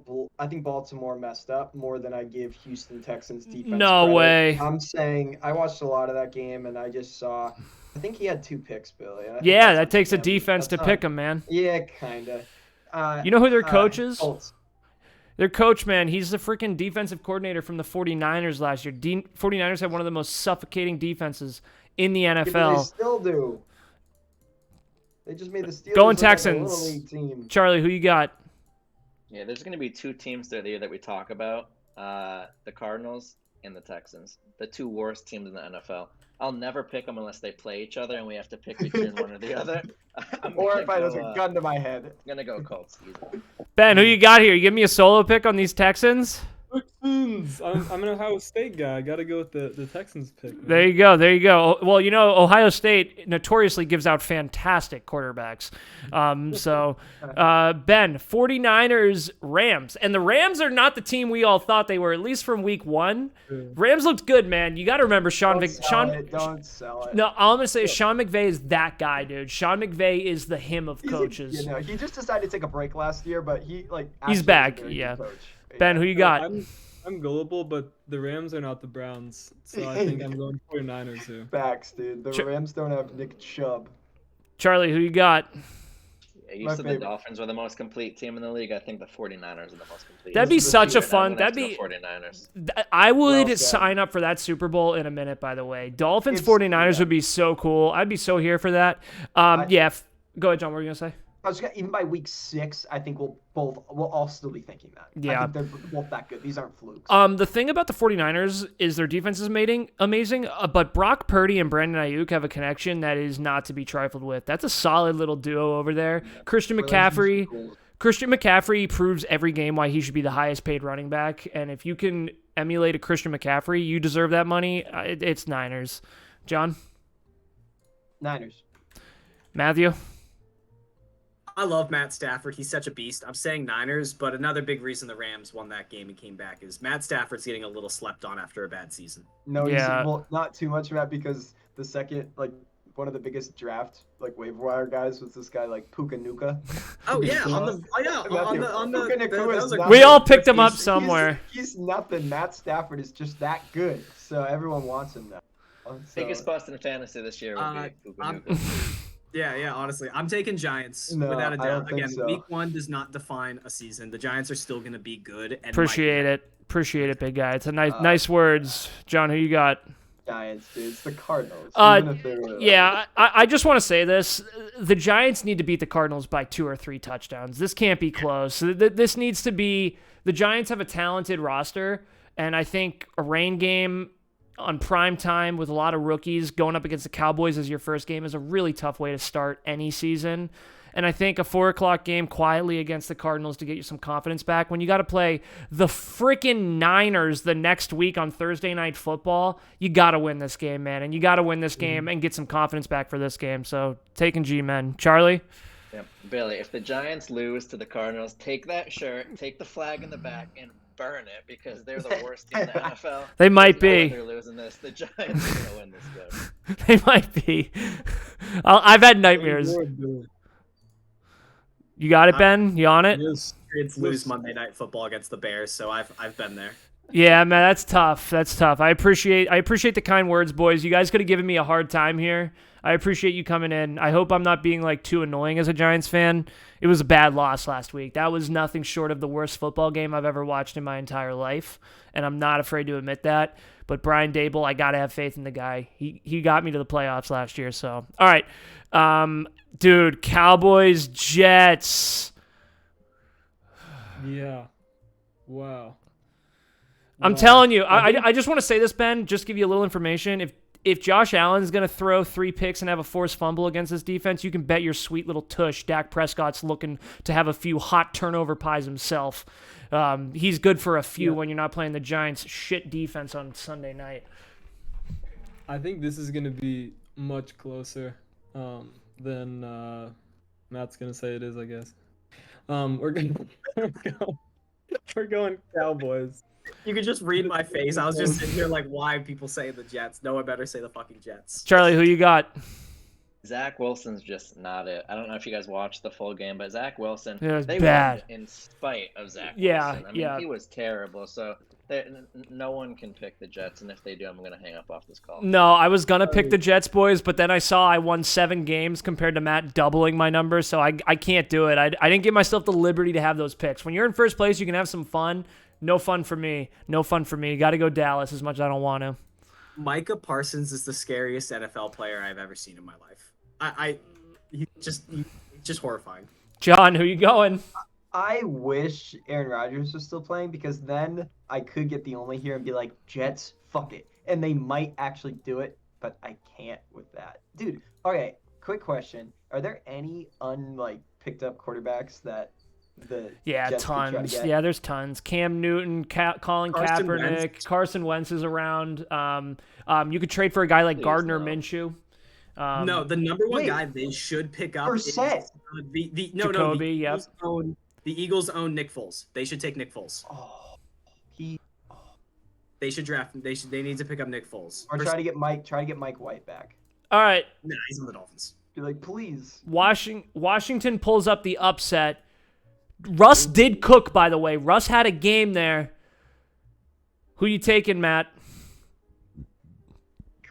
[SPEAKER 2] messed up more than I give Houston Texans defense
[SPEAKER 1] No
[SPEAKER 2] credit.
[SPEAKER 1] way.
[SPEAKER 2] I'm saying I watched a lot of that game and I just saw. I think he had 2 picks, Billy.
[SPEAKER 1] Yeah, that takes a defense to pick him, man.
[SPEAKER 2] Yeah, kinda.
[SPEAKER 1] You know who their coach is?
[SPEAKER 2] Colts.
[SPEAKER 1] Their coach, man, he's the freaking defensive coordinator from the 49ers last year. 49ers had one of the most suffocating defenses in the NFL.
[SPEAKER 2] Yeah, but they still do. They just made the Steelers
[SPEAKER 1] Going
[SPEAKER 2] look like a
[SPEAKER 1] Texans.
[SPEAKER 2] little league team.
[SPEAKER 1] Charlie, who you got?
[SPEAKER 5] Yeah, there's going to be 2 teams that year that we talk about, the Cardinals and the Texans, the 2 worst teams in the NFL. I'll never pick them unless they play each other and we have to pick between one or the other.
[SPEAKER 2] Or if there's a gun to my head.
[SPEAKER 5] I'm going to go Colts. Easy.
[SPEAKER 1] Ben, who you got here? You give me a solo pick on these Texans?
[SPEAKER 4] Texans. I'm an Ohio State guy. I got to go with the Texans pick. Man.
[SPEAKER 1] There you go. There you go. Well, you know, Ohio State notoriously gives out fantastic quarterbacks. Ben, 49ers, Rams. And the Rams are not the team we all thought they were, at least from week 1. Rams looked good, man. You got to remember
[SPEAKER 2] Don't sell it.
[SPEAKER 1] No, all I'm going to say is Sean McVay is that guy, dude. Sean McVay is the him of coaches.
[SPEAKER 2] He just decided to take a break last year, but
[SPEAKER 1] He's
[SPEAKER 2] actually
[SPEAKER 1] back,
[SPEAKER 2] is a very good
[SPEAKER 1] yeah.
[SPEAKER 2] coach.
[SPEAKER 1] Ben, who you got?
[SPEAKER 4] I'm gullible, but the Rams are not the Browns, so I think I'm going 49ers here.
[SPEAKER 2] Facts, dude. The Rams don't have Nick Chubb.
[SPEAKER 1] Charlie, who you got?
[SPEAKER 5] Yeah, you
[SPEAKER 2] My
[SPEAKER 5] said
[SPEAKER 2] favorite.
[SPEAKER 5] the Dolphins were the most complete team in the league. I think the 49ers are the most complete.
[SPEAKER 1] That'd be
[SPEAKER 2] This is
[SPEAKER 1] such a
[SPEAKER 2] the
[SPEAKER 1] fun.
[SPEAKER 5] I'm gonna
[SPEAKER 1] That'd
[SPEAKER 5] have
[SPEAKER 1] be.
[SPEAKER 5] to go 49ers.
[SPEAKER 1] I would
[SPEAKER 2] Well said.
[SPEAKER 1] sign up for that Super Bowl in a minute. By the way, Dolphins
[SPEAKER 2] It's-
[SPEAKER 1] 49ers
[SPEAKER 2] yeah.
[SPEAKER 1] would be so cool. I'd be so here for that. Go ahead, John. What were you gonna say?
[SPEAKER 2] I was gonna, even by week 6, I think we'll all still be thinking that.
[SPEAKER 1] Yeah.
[SPEAKER 2] I think they're both that good. These aren't flukes.
[SPEAKER 1] The thing about the 49ers is their defense is amazing, but Brock Purdy and Brandon Ayuk have a connection that is not to be trifled with. That's a solid little duo over there. Christian McCaffrey proves every game why he should be the highest paid running back, and if you can emulate a Christian McCaffrey, you deserve that money. It's Niners. John?
[SPEAKER 2] Niners.
[SPEAKER 1] Matthew?
[SPEAKER 3] I love Matt Stafford. He's such a beast. I'm saying Niners, but another big reason the Rams won that game and came back is Matt Stafford's getting a little slept on after a bad season.
[SPEAKER 2] No,
[SPEAKER 1] Yeah.
[SPEAKER 2] well, not too much of that because the second, one of the biggest draft, waiver wire guys was this guy, Puka Nuka.
[SPEAKER 3] Oh yeah, on the
[SPEAKER 2] Puka Nacua is nothing.
[SPEAKER 1] We all picked him up somewhere.
[SPEAKER 2] He's nothing. Matt Stafford is just that good, so everyone wants him now. So,
[SPEAKER 5] Biggest bust in fantasy this year would be Puka
[SPEAKER 3] I'm-
[SPEAKER 5] Nuka.
[SPEAKER 3] Yeah, honestly. I'm taking Giants
[SPEAKER 2] No,
[SPEAKER 3] without a
[SPEAKER 2] I don't
[SPEAKER 3] doubt.
[SPEAKER 2] think
[SPEAKER 3] Again,
[SPEAKER 2] so.
[SPEAKER 3] week 1 does not define a season. The Giants are still going to be good. And
[SPEAKER 1] Appreciate it, big guy. It's a nice words. John, who you got?
[SPEAKER 2] Giants, dude. It's the Cardinals. Even if they were,
[SPEAKER 1] Yeah, I just want to say this. The Giants need to beat the Cardinals by 2 or 3 touchdowns. This can't be close. This needs to be – the Giants have a talented roster, and I think a rain game on prime time with a lot of rookies going up against the Cowboys as your first game is a really tough way to start any season. And I think a 4 o'clock game quietly against the Cardinals to get you some confidence back. When you got to play the freaking Niners the next week on Thursday Night Football, you got to win this game, man. And you got to win this game and get some confidence back for this game. So taking G-men. Charlie?
[SPEAKER 5] Yeah, Billy, if the Giants lose to the Cardinals, take that shirt, take the flag in the back, and burn it because they're the worst team in the NFL.
[SPEAKER 1] They might
[SPEAKER 5] There's no way
[SPEAKER 1] be.
[SPEAKER 5] They're losing this. The Giants are going to win this game.
[SPEAKER 1] They might be. I've had nightmares. You got it, Ben? You on it?
[SPEAKER 4] Yes.
[SPEAKER 3] Patriots lose Monday Night Football against the Bears, so I've been there.
[SPEAKER 1] Yeah, man, that's tough. That's tough. I appreciate the kind words, boys. You guys could have given me a hard time here. I appreciate you coming in. I hope I'm not being too annoying as a Giants fan. It was a bad loss last week. That was nothing short of the worst football game I've ever watched in my entire life, and I'm not afraid to admit that. But Brian Dable, I gotta have faith in the guy. He got me to the playoffs last year. So, all right, dude, Cowboys, Jets.
[SPEAKER 4] Yeah. Wow.
[SPEAKER 1] I'm telling you, I just want to say this, Ben, just give you a little information. if Josh Allen's going to throw 3 picks and have a forced fumble against this defense, you can bet your sweet little tush Dak Prescott's looking to have a few hot turnover pies himself. He's good for a few when you're not playing the Giants' shit defense on Sunday night.
[SPEAKER 4] I think this is going to be much closer than Matt's going to say it is, I guess. We're going Cowboys.
[SPEAKER 3] You can just read my face. I was just sitting here like, why people say the Jets? No, I better say the fucking Jets.
[SPEAKER 1] Charlie, who you got?
[SPEAKER 5] Zach Wilson's just not it. I don't know if you guys watched the full game, but Zach Wilson,
[SPEAKER 1] it was
[SPEAKER 5] they
[SPEAKER 1] bad.
[SPEAKER 5] won in spite of Zach
[SPEAKER 1] Yeah,
[SPEAKER 5] Wilson. I mean, he was terrible. So no one can pick the Jets, and if they do, I'm going to hang up off this call.
[SPEAKER 1] No, I was going to pick the Jets, boys, but then I saw I won 7 games compared to Matt doubling my numbers, so I can't do it. I didn't give myself the liberty to have those picks. When you're in first place, you can have some fun. No fun for me. No fun for me. Got to go Dallas as much as I don't want to.
[SPEAKER 3] Micah Parsons is the scariest NFL player I've ever seen in my life. He's just horrifying.
[SPEAKER 1] John, who you going?
[SPEAKER 2] I wish Aaron Rodgers was still playing because then I could get the only here and be like, Jets, fuck it. And they might actually do it, but I can't with that. Dude, okay, quick question. Are there any picked up quarterbacks that the Jets could try to
[SPEAKER 1] tons.
[SPEAKER 2] get?
[SPEAKER 1] Yeah, there's tons. Cam Newton, Colin
[SPEAKER 3] Carson
[SPEAKER 1] Kaepernick,
[SPEAKER 3] Wentz.
[SPEAKER 1] Carson Wentz is around. You could trade for a guy like
[SPEAKER 5] Please,
[SPEAKER 1] Gardner
[SPEAKER 5] no.
[SPEAKER 1] Minshew.
[SPEAKER 3] No, the number one
[SPEAKER 2] wait.
[SPEAKER 3] guy they should pick up
[SPEAKER 2] Brissett.
[SPEAKER 3] is
[SPEAKER 1] Jacoby, yep.
[SPEAKER 3] The Eagles own Nick Foles. They should take Nick Foles.
[SPEAKER 2] Oh,
[SPEAKER 3] They should draft. They need to pick up Nick Foles.
[SPEAKER 2] or try to get Mike White back.
[SPEAKER 1] All right,
[SPEAKER 3] Nah, he's on the Dolphins.
[SPEAKER 2] Be like, please.
[SPEAKER 1] Washington pulls up the upset. Russ did cook, by the way. Russ had a game there. Who you taking, Matt?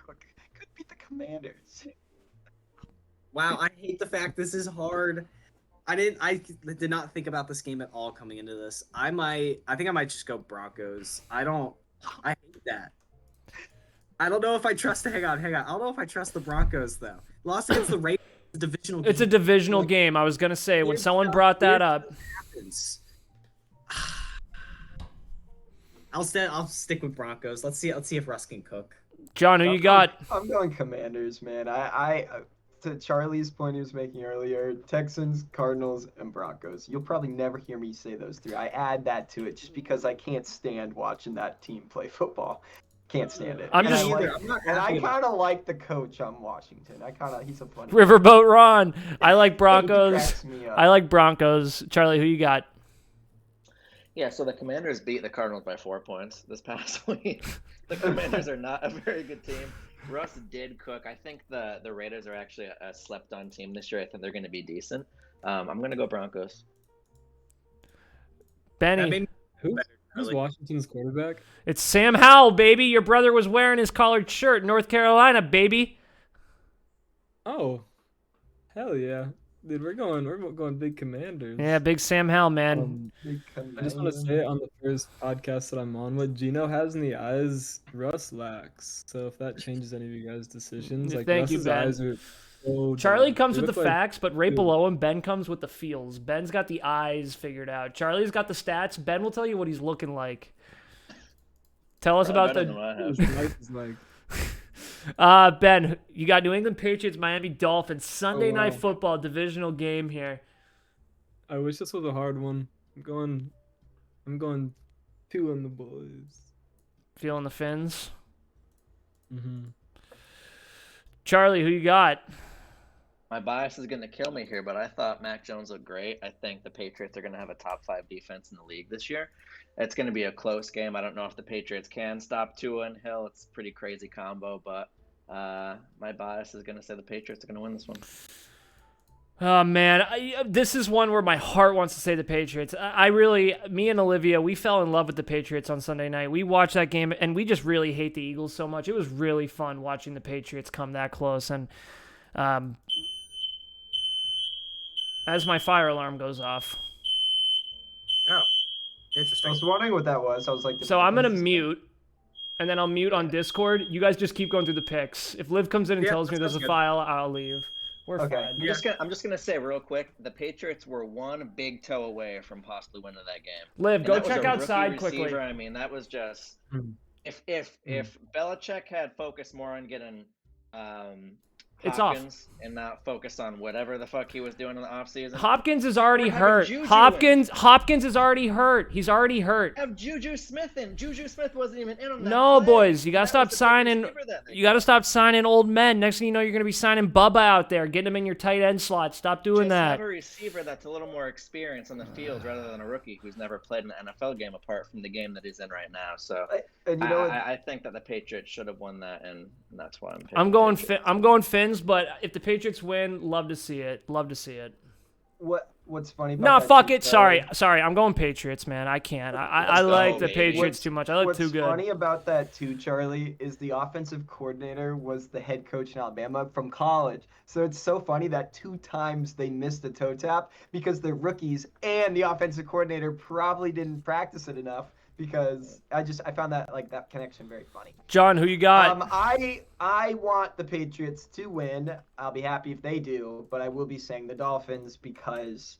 [SPEAKER 2] Could beat the Commanders.
[SPEAKER 3] Wow, I hate the fact this is hard. I did not think about this game at all coming into this. I think I might just go Broncos. I hate that. I don't know if I trust. Hang on. I don't know if I trust the Broncos though. Lost against the Raiders, divisional game.
[SPEAKER 1] It's a divisional game. I was gonna say when someone brought that up.
[SPEAKER 3] I'll stick with Broncos. Let's see if Russ can cook.
[SPEAKER 1] John, who you got?
[SPEAKER 2] I'm going Commanders, man. I to Charlie's point he was making earlier, Texans, Cardinals, and Broncos. You'll probably never hear me say those 3. I add that to it just because I can't stand watching that team play football. Can't stand it.
[SPEAKER 1] I'm
[SPEAKER 2] and
[SPEAKER 1] just-
[SPEAKER 2] I kind of like the coach on Washington. He's a funny.
[SPEAKER 1] Riverboat Ron. I like
[SPEAKER 2] He
[SPEAKER 1] Broncos.
[SPEAKER 2] cracks me up.
[SPEAKER 1] I like Broncos. Charlie, who you got?
[SPEAKER 5] Yeah, so the Commanders beat the Cardinals by 4 points this past week. The Commanders are not a very good team. Russ did cook. I think the Raiders are actually a slept-on team this year. I think they're going to be decent. I'm going to go Broncos.
[SPEAKER 1] Benny.
[SPEAKER 4] Who's Washington's quarterback?
[SPEAKER 1] It's Sam Howell, baby. Your brother was wearing his collared shirt in North Carolina, baby.
[SPEAKER 4] Oh, hell yeah, dude! We're going big Commanders.
[SPEAKER 1] Yeah, big Sam Howell, man.
[SPEAKER 4] I just want to say on the first podcast that I'm on with, Gino has in the eyes Russ lacks. So if that changes any of you guys' decisions, like
[SPEAKER 1] Thank you,
[SPEAKER 4] Russ's
[SPEAKER 1] Ben.
[SPEAKER 4] eyes are so
[SPEAKER 1] Charlie
[SPEAKER 4] dumb.
[SPEAKER 1] comes
[SPEAKER 4] They
[SPEAKER 1] with the
[SPEAKER 4] look like-
[SPEAKER 1] facts, but right
[SPEAKER 4] dude.
[SPEAKER 1] below him, Ben comes with the feels. Ben's got the eyes figured out. Charlie's got the stats. Ben will tell you what he's looking like. Tell us about
[SPEAKER 5] Better than
[SPEAKER 1] the.
[SPEAKER 5] what I have.
[SPEAKER 4] His life is like,
[SPEAKER 1] Ben, you got New England Patriots, Miami Dolphins, Sunday
[SPEAKER 4] wow.
[SPEAKER 1] Night Football divisional game here.
[SPEAKER 4] I wish this was a hard one. I'm going 2 on the boys.
[SPEAKER 1] Feeling the Fins.
[SPEAKER 4] Mm-hmm.
[SPEAKER 1] Charlie, who you got?
[SPEAKER 5] My bias is going to kill me here, but I thought Mac Jones looked great. I think the Patriots are going to have a top 5 defense in the league this year. It's going to be a close game. I don't know if the Patriots can stop Tua and Hill. It's a pretty crazy combo, but my bias is going to say the Patriots are going to win this one.
[SPEAKER 1] Oh, man. This is one where my heart wants to say the Patriots. Me and Olivia, we fell in love with the Patriots on Sunday night. We watched that game, and we just really hate the Eagles so much. It was really fun watching the Patriots come that close. And as my fire alarm goes off.
[SPEAKER 3] Oh,
[SPEAKER 2] I
[SPEAKER 3] interesting.
[SPEAKER 2] was wondering what that was. I was like,
[SPEAKER 1] So I'm going to mute, and then I'll mute on Discord. You guys just keep going through the picks. If Liv comes in and
[SPEAKER 3] Yeah,
[SPEAKER 1] tells me
[SPEAKER 3] that
[SPEAKER 1] there's a
[SPEAKER 3] sounds good.
[SPEAKER 1] file, I'll leave. We're
[SPEAKER 2] Okay.
[SPEAKER 1] fine.
[SPEAKER 5] I'm just gonna say real quick, the Patriots were one big toe away from possibly winning that game.
[SPEAKER 1] Liv,
[SPEAKER 5] And
[SPEAKER 1] go
[SPEAKER 5] that was
[SPEAKER 1] check
[SPEAKER 5] a rookie
[SPEAKER 1] outside
[SPEAKER 5] receiver.
[SPEAKER 1] quickly.
[SPEAKER 5] I mean, that was just If Belichick had focused more on getting
[SPEAKER 1] It's off.
[SPEAKER 5] Hopkins and not focused on whatever the fuck he was doing in the offseason.
[SPEAKER 1] Hopkins is already
[SPEAKER 5] We're having
[SPEAKER 1] hurt.
[SPEAKER 5] Juju
[SPEAKER 1] Hopkins is already hurt. He's already hurt.
[SPEAKER 5] Have Juju Smith in. Juju Smith wasn't even in on that
[SPEAKER 1] No,
[SPEAKER 5] play.
[SPEAKER 1] boys, you gotta
[SPEAKER 5] That
[SPEAKER 1] stop
[SPEAKER 5] was the big
[SPEAKER 1] signing.
[SPEAKER 5] receiver that they
[SPEAKER 1] You gotta stop signing old men. Next thing you know, you're gonna be signing Bubba out there, getting him in your tight end slot. Stop doing
[SPEAKER 5] Just
[SPEAKER 1] that.
[SPEAKER 5] have a receiver that's a little more experienced on the field rather than a rookie who's never played an NFL game apart from the game that he's in right now. So
[SPEAKER 2] And you know,
[SPEAKER 5] I think that the Patriots should have won that, and that's why I'm picking
[SPEAKER 1] I'm going.
[SPEAKER 5] Patriots.
[SPEAKER 1] I'm going Finns, but if the Patriots win, love to see it. Love to see it.
[SPEAKER 2] what's funny about
[SPEAKER 1] No,
[SPEAKER 2] that
[SPEAKER 1] fuck
[SPEAKER 2] too,
[SPEAKER 1] it.
[SPEAKER 2] Charlie,
[SPEAKER 1] Sorry. I'm going Patriots, man. I can't. I
[SPEAKER 5] Let's go,
[SPEAKER 1] like the
[SPEAKER 5] baby.
[SPEAKER 1] Patriots too much. I look
[SPEAKER 2] What's
[SPEAKER 1] too good.
[SPEAKER 2] funny about that too, Charlie, is the offensive coordinator was the head coach in Alabama from college. So it's so funny that 2 times they missed a toe tap because they're rookies and the offensive coordinator probably didn't practice it enough, because I found that that connection very funny.
[SPEAKER 1] John, who you got?
[SPEAKER 2] I want the Patriots to win. I'll be happy if they do, but I will be saying the Dolphins because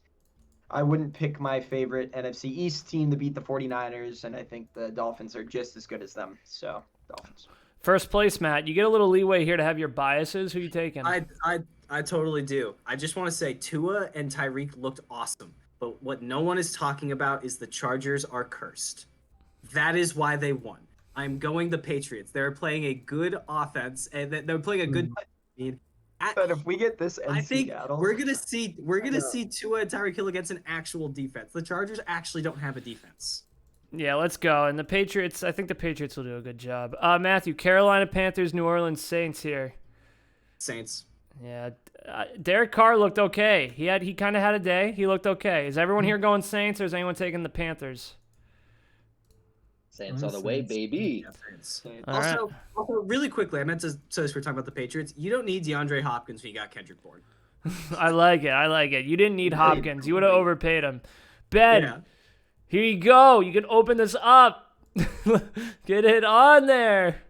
[SPEAKER 2] I wouldn't pick my favorite NFC East team to beat the 49ers, and I think the Dolphins are just as good as them. So, Dolphins.
[SPEAKER 1] First place, Matt. You get a little leeway here to have your biases. Who you taking?
[SPEAKER 3] I totally do. I just want to say Tua and Tyreek looked awesome, but what no one is talking about is the Chargers are cursed. That is why they won. I'm going the Patriots. They're playing a good offense, and they're playing a good.
[SPEAKER 2] But if we get this,
[SPEAKER 3] I think
[SPEAKER 2] Seattle,
[SPEAKER 3] we're gonna see Tua and Tyreek Hill against an actual defense. The Chargers actually don't have a defense.
[SPEAKER 1] Yeah, let's go. And the Patriots, I think the Patriots will do a good job. Matthew, Carolina Panthers, New Orleans Saints here.
[SPEAKER 3] Saints.
[SPEAKER 1] Yeah, Derek Carr looked okay. He kind of had a day. He looked okay. Is everyone here going Saints, or is anyone taking the Panthers?
[SPEAKER 5] Saints all the way, baby.
[SPEAKER 3] Yeah, Saints.
[SPEAKER 1] All right.
[SPEAKER 3] Also, really quickly, I meant to say this. We're talking about the Patriots. You don't need DeAndre Hopkins when you got Kendrick Bourne.
[SPEAKER 1] I like it. You didn't need Hopkins. You would have overpaid him. Ben,
[SPEAKER 3] Yeah.
[SPEAKER 1] here you go. You can open this up. Get it on there.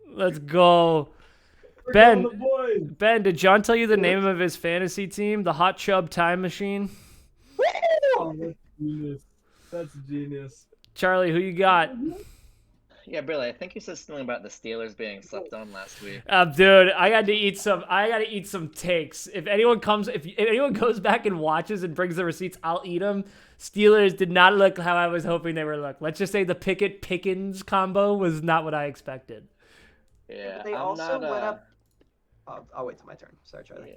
[SPEAKER 1] Let's go. Ben, did John tell you the name of his fantasy team? The Hot Chub Time Machine?
[SPEAKER 4] Oh, that's genius. That's genius.
[SPEAKER 1] Charlie, who you got?
[SPEAKER 5] Yeah, Billy, I think you said something about the Steelers being slept on last week.
[SPEAKER 1] Dude, I got to eat some takes. If anyone goes back and watches and brings the receipts, I'll eat them. Steelers did not look how I was hoping they would look. Let's just say the Pickens combo was not what I expected.
[SPEAKER 5] Yeah,
[SPEAKER 2] But they also went up. I'll wait till my turn. Sorry, Charlie.
[SPEAKER 5] Yeah,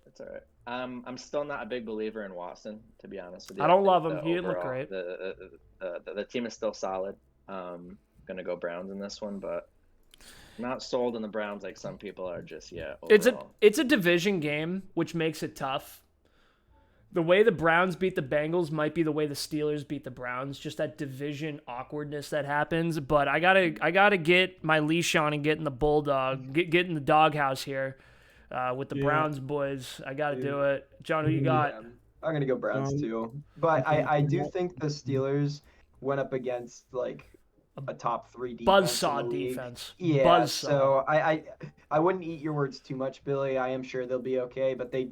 [SPEAKER 5] that's all right. I'm still not a big believer in Watson, to be honest with you.
[SPEAKER 1] I don't
[SPEAKER 5] think
[SPEAKER 1] love him.
[SPEAKER 5] the
[SPEAKER 1] He didn't look
[SPEAKER 5] overall-
[SPEAKER 1] great.
[SPEAKER 5] The team is still solid. Gonna go Browns in this one, but not sold on the Browns like some people are just yet. Overall.
[SPEAKER 1] It's a division game, which makes it tough. The way the Browns beat the Bengals might be the way the Steelers beat the Browns. Just that division awkwardness that happens. But I gotta get my leash on and get in the bulldog, get in the doghouse here with the Browns boys. I gotta do it. John, who you got?
[SPEAKER 2] Yeah, I'm gonna go Browns too, but I do think the Steelers went up against a top 3 defense.
[SPEAKER 1] Buzzsaw
[SPEAKER 2] in the league.
[SPEAKER 1] defense.
[SPEAKER 2] Yeah,
[SPEAKER 1] Buzzsaw.
[SPEAKER 2] so I wouldn't eat your words too much, Billy. I am sure they'll be okay, but they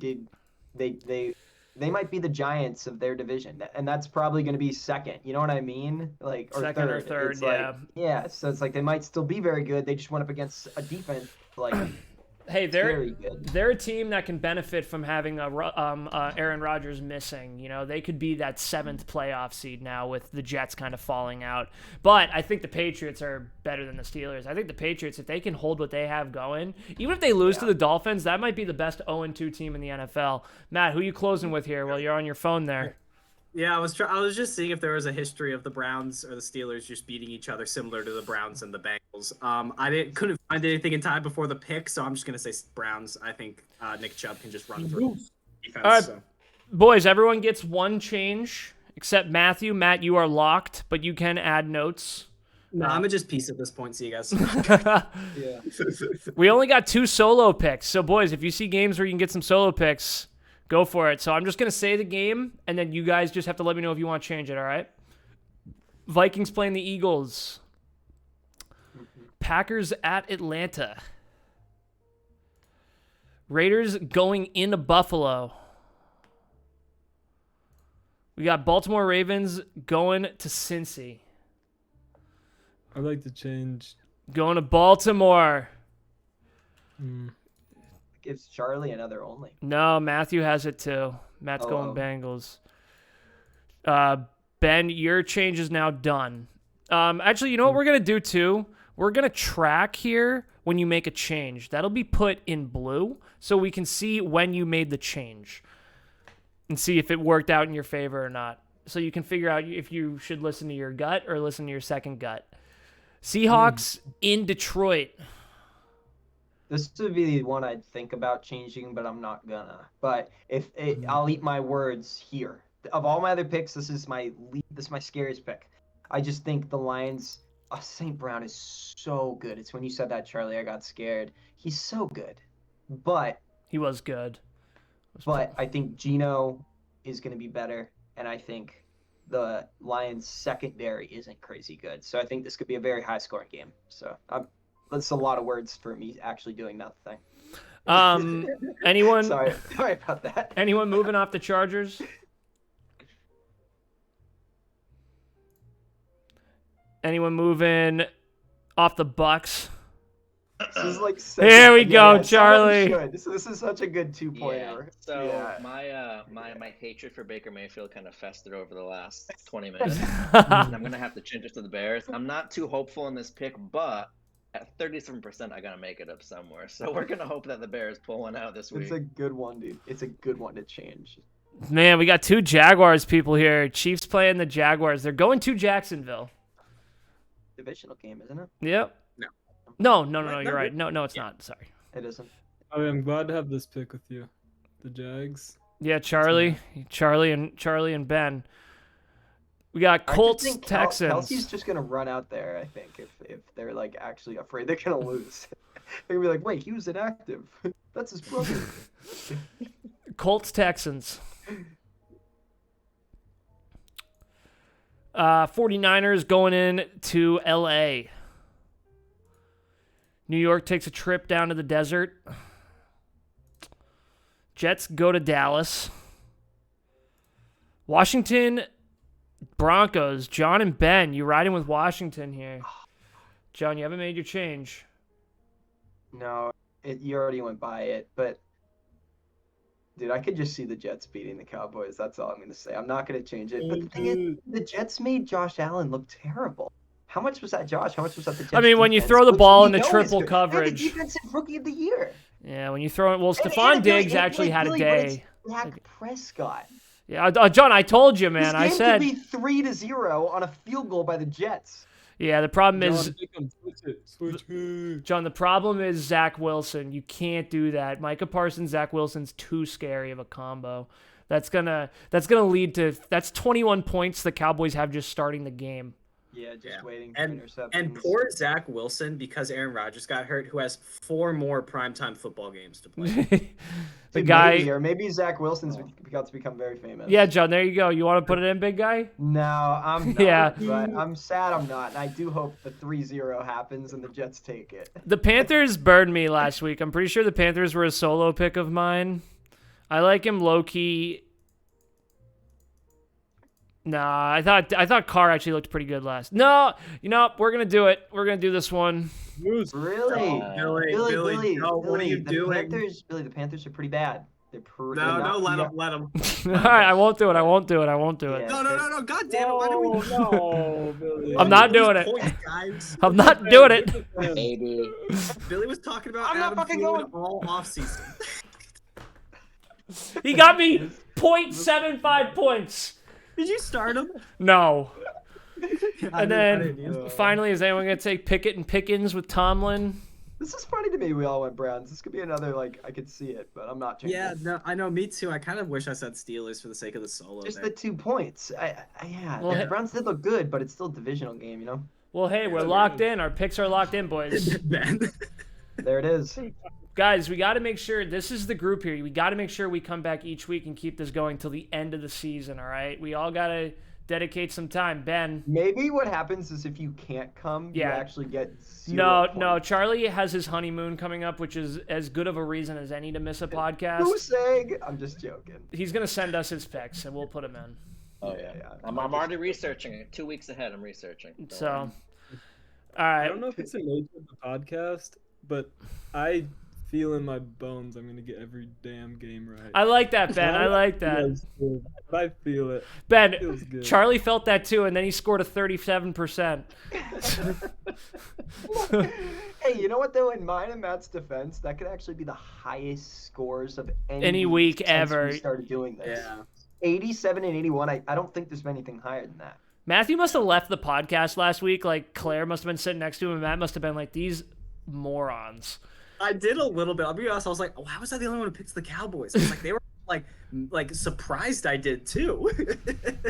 [SPEAKER 2] might be the Giants of their division, and that's probably going to be second. You know what I mean? Or
[SPEAKER 1] Second or third,
[SPEAKER 2] It's
[SPEAKER 1] yeah.
[SPEAKER 2] yeah. So it's they might still be very good. They just went up against a defense
[SPEAKER 1] Hey,
[SPEAKER 2] very good.
[SPEAKER 1] they're a team that can benefit from having Aaron Rodgers missing. You know, they could be that 7th playoff seed now with the Jets kind of falling out. But I think the Patriots are better than the Steelers. I think the Patriots, if they can hold what they have going, even if they lose to the Dolphins, that might be the best 0-2 team in the NFL. Matt, who are you closing with here while you're on your phone there?
[SPEAKER 3] Yeah, I was just seeing if there was a history of the Browns or the Steelers just beating each other similar to the Browns and the Bengals. I couldn't find anything in time before the pick, so I'm just gonna say Browns. I think Nick Chubb can just run through defense.
[SPEAKER 1] All right.
[SPEAKER 3] So.
[SPEAKER 1] Boys, everyone gets one change except Matthew. Matt, you are locked, but you can add notes.
[SPEAKER 3] No, I'm gonna just peace at this point. See you guys.
[SPEAKER 2] Yeah.
[SPEAKER 1] We only got 2 solo picks, so boys, if you see games where you can get some solo picks, go for it. So I'm just going to say the game, and then you guys just have to let me know if you want to change it, all right? Vikings playing the Eagles. Packers at Atlanta. Raiders going into Buffalo. We got Baltimore Ravens going to Cincy.
[SPEAKER 4] I'd like to change.
[SPEAKER 1] Going to Baltimore.
[SPEAKER 2] Gives Charlie another only.
[SPEAKER 1] No, Matthew has it too. Matt's going Bengals. Ben, your change is now done. Actually, you know what we're going to do too? We're going to track here when you make a change. That'll be put in blue so we can see when you made the change and see if it worked out in your favor or not. So you can figure out if you should listen to your gut or listen to your second gut. Seahawks in Detroit.
[SPEAKER 2] This would be the one I'd think about changing, but I'm not gonna. But I'll eat my words here. Of all my other picks, this is my scariest pick. I just think the Lions. St. Brown is so good. It's when you said that, Charlie, I got scared. He's so good, but
[SPEAKER 1] he was good.
[SPEAKER 2] But I think Geno is going to be better, and I think the Lions' secondary isn't crazy good. So I think this could be a very high-scoring game. So that's a lot of words for me actually doing nothing.
[SPEAKER 1] Anyone?
[SPEAKER 2] Sorry about that.
[SPEAKER 1] Anyone moving off the Chargers? Anyone moving off the Bucks?
[SPEAKER 2] This is like
[SPEAKER 1] here we go, Charlie.
[SPEAKER 2] This is such a good 2-pointer.
[SPEAKER 5] My hatred for Baker Mayfield kind of festered over the last 20 minutes. And I'm gonna have to change it to the Bears. I'm not too hopeful in this pick, but at 37%, I gotta make it up somewhere. So we're gonna hope that the Bears pull one out this week.
[SPEAKER 2] It's a good one, dude. It's a good one to change.
[SPEAKER 1] Man, we got two Jaguars people here. Chiefs playing the Jaguars. They're going to Jacksonville.
[SPEAKER 2] Divisional game, isn't it?
[SPEAKER 1] Yep. No. You're right. No, it's not. Sorry.
[SPEAKER 2] It isn't.
[SPEAKER 4] I'm glad to have this pick with you. The Jags.
[SPEAKER 1] Yeah, Charlie and Ben. We got Colts, Texans.
[SPEAKER 2] Kelsey's just gonna run out there. I think if they're like actually afraid they're gonna lose, they're gonna be like, wait, he was inactive. That's his brother.
[SPEAKER 1] Colts, Texans. 49ers going in to LA. New York takes a trip down to the desert. Jets go to Dallas. Washington Broncos. John and Ben, you riding with Washington here. John, you haven't made your change.
[SPEAKER 2] No, you already went by it, but dude, I could just see the Jets beating the Cowboys. That's all I'm going to say. I'm not going to change it. But the thing is, the Jets made Josh Allen look terrible. How much was that, Josh? How much was that the Jets
[SPEAKER 1] I mean, when you throw the ball in the triple coverage.
[SPEAKER 2] The defensive rookie of the year.
[SPEAKER 1] Yeah, when you throw it. Well, Stephon Diggs actually had a day.
[SPEAKER 2] Dak Prescott.
[SPEAKER 1] Yeah, John, I told you, man. I said.
[SPEAKER 2] This game could be 3-0 on a field goal by the Jets.
[SPEAKER 1] Yeah, the problem is.
[SPEAKER 4] Switch it.
[SPEAKER 1] John, the problem is Zach Wilson. You can't do that. Micah Parsons, Zach Wilson's too scary of a combo. That's gonna lead to 21 points the Cowboys have just starting the game.
[SPEAKER 2] Yeah, waiting for interceptions.
[SPEAKER 3] And poor Zach Wilson, because Aaron Rodgers got hurt, who has 4 more primetime football games to play.
[SPEAKER 2] Maybe Zach Wilson's got to become very famous.
[SPEAKER 1] Yeah, John, there you go. You want to put it in, big guy?
[SPEAKER 2] No, I'm not.
[SPEAKER 1] Yeah.
[SPEAKER 2] But I'm sad I'm not. And I do hope the 3-0 happens and the Jets take it.
[SPEAKER 1] The Panthers burned me last week. I'm pretty sure the Panthers were a solo pick of mine. I like him low-key. Nah, I thought Carr actually looked pretty good last. No, we're gonna do it. We're gonna do this one.
[SPEAKER 2] Really?
[SPEAKER 3] Billy, no, what are you doing?
[SPEAKER 2] The Panthers are pretty bad.
[SPEAKER 3] No, let them.
[SPEAKER 1] All right, I won't do it.
[SPEAKER 2] Yeah,
[SPEAKER 3] No. God damn it! Why do we?
[SPEAKER 4] No, Billy.
[SPEAKER 1] I'm not doing it.
[SPEAKER 3] Points, guys.
[SPEAKER 1] I'm not doing it.
[SPEAKER 5] Maybe.
[SPEAKER 3] Billy was talking about
[SPEAKER 2] I'm not
[SPEAKER 3] Adam
[SPEAKER 2] fucking
[SPEAKER 3] Thielen
[SPEAKER 2] going.
[SPEAKER 3] all offseason.
[SPEAKER 1] He got me 0.75 points.
[SPEAKER 3] Did you start him?
[SPEAKER 1] No.
[SPEAKER 3] I
[SPEAKER 1] And
[SPEAKER 3] didn't
[SPEAKER 1] then
[SPEAKER 3] either.
[SPEAKER 1] finally, is anyone gonna take Pickett and Pickens with Tomlin?
[SPEAKER 2] This is funny to me. We all went Browns. This could be another I could see it, but I'm not changing.
[SPEAKER 3] Yeah, no, I know. Me too. I kind of wish I said Steelers for the sake of the solo.
[SPEAKER 2] Just
[SPEAKER 3] there.
[SPEAKER 2] the 2 points.
[SPEAKER 1] Well,
[SPEAKER 2] The Browns did look good, but it's still a divisional game,
[SPEAKER 1] Well, hey, we're locked in. Our picks are locked in, boys.
[SPEAKER 3] Ben.
[SPEAKER 2] There it is.
[SPEAKER 1] Guys, we got to make sure this is the group here. We got to make sure we come back each week and keep this going till the end of the season. All right, we all got to dedicate some time. Ben,
[SPEAKER 2] Maybe what happens is if you can't come, you actually get 0
[SPEAKER 1] no.
[SPEAKER 2] points.
[SPEAKER 1] Charlie has his honeymoon coming up, which is as good of a reason as any to miss a podcast.
[SPEAKER 2] Who's saying? I'm just joking.
[SPEAKER 1] He's gonna send us his picks, and we'll put him in.
[SPEAKER 5] Oh yeah. I'm already researching it. 2 weeks ahead. I'm researching. Don't
[SPEAKER 1] So,
[SPEAKER 5] worry.
[SPEAKER 1] all right.
[SPEAKER 4] I don't know if it's the nature of the podcast, but I feel in my bones I'm gonna get every damn game right.
[SPEAKER 1] I like that, Ben. I like that.
[SPEAKER 4] Feels good, but I feel it.
[SPEAKER 1] Ben,
[SPEAKER 4] Feels good.
[SPEAKER 1] Charlie felt that too, and then he scored a 37%.
[SPEAKER 2] Hey, you know what though? In mine and Matt's defense, that could actually be the highest scores of
[SPEAKER 1] Any week
[SPEAKER 2] since
[SPEAKER 1] ever.
[SPEAKER 2] we started doing this.
[SPEAKER 3] Yeah.
[SPEAKER 2] 87 and 81. I don't think there's anything higher than that.
[SPEAKER 1] Matthew must have left the podcast last week. Like, Claire must have been sitting next to him, and Matt must have been like, these morons.
[SPEAKER 3] I did a little bit. I'll be honest. I was like, why was I the only one who picks the Cowboys? I was like, they were like surprised I did too.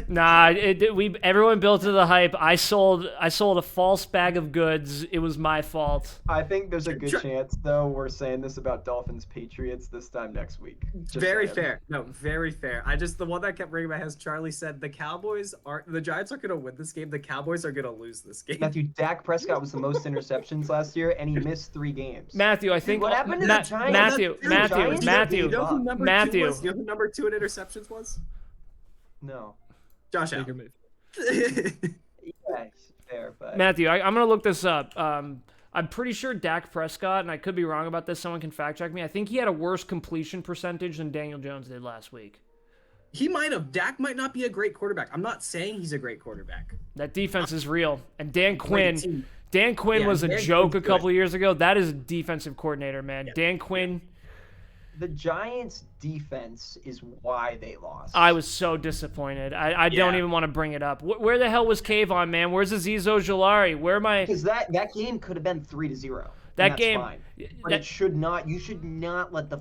[SPEAKER 1] Nah, everyone built to the hype. I sold a false bag of goods. It was my fault.
[SPEAKER 2] I think there's a good chance, though, we're saying this about Dolphins Patriots this time next week. Just
[SPEAKER 3] Very
[SPEAKER 2] saying.
[SPEAKER 3] fair. No, very fair. The one that kept ringing my head is Charlie said the Giants aren't gonna win this game. The Cowboys are gonna lose this game.
[SPEAKER 2] Matthew, Dak Prescott was the most interceptions last year, and he missed 3 games.
[SPEAKER 1] Matthew, I think
[SPEAKER 2] what happened to the Giants?
[SPEAKER 1] Matthew.
[SPEAKER 3] You know who number
[SPEAKER 1] Matthew.
[SPEAKER 3] 2 was? You know who number 2 in interceptions was?
[SPEAKER 2] No.
[SPEAKER 3] Josh
[SPEAKER 4] Baker
[SPEAKER 3] Allen.
[SPEAKER 4] Mayfield.
[SPEAKER 2] Yeah, fair, but
[SPEAKER 1] Matthew, I'm gonna look this up. I'm pretty sure Dak Prescott, and I could be wrong about this. Someone can fact check me. I think he had a worse completion percentage than Daniel Jones did last week.
[SPEAKER 3] He might have. Dak might not be a great quarterback. I'm not saying he's a great quarterback.
[SPEAKER 1] That defense is real, and Dan Quinn. Dan Quinn
[SPEAKER 3] Yeah,
[SPEAKER 1] was a
[SPEAKER 3] Dan
[SPEAKER 1] joke
[SPEAKER 3] Quinn's
[SPEAKER 1] a couple of years ago. That is a defensive coordinator, man.
[SPEAKER 3] Yeah.
[SPEAKER 1] Dan Quinn.
[SPEAKER 2] the Giants' defense is why they lost.
[SPEAKER 1] I was so disappointed. I don't
[SPEAKER 3] Yeah.
[SPEAKER 1] even want to bring it up. Where the hell was Kayvon, man? Where's Azeez Ojulari? Where am I?
[SPEAKER 2] Because that game could have been 3-0.
[SPEAKER 1] That game-
[SPEAKER 2] fine. But
[SPEAKER 1] that-
[SPEAKER 2] it should not. You should not let the.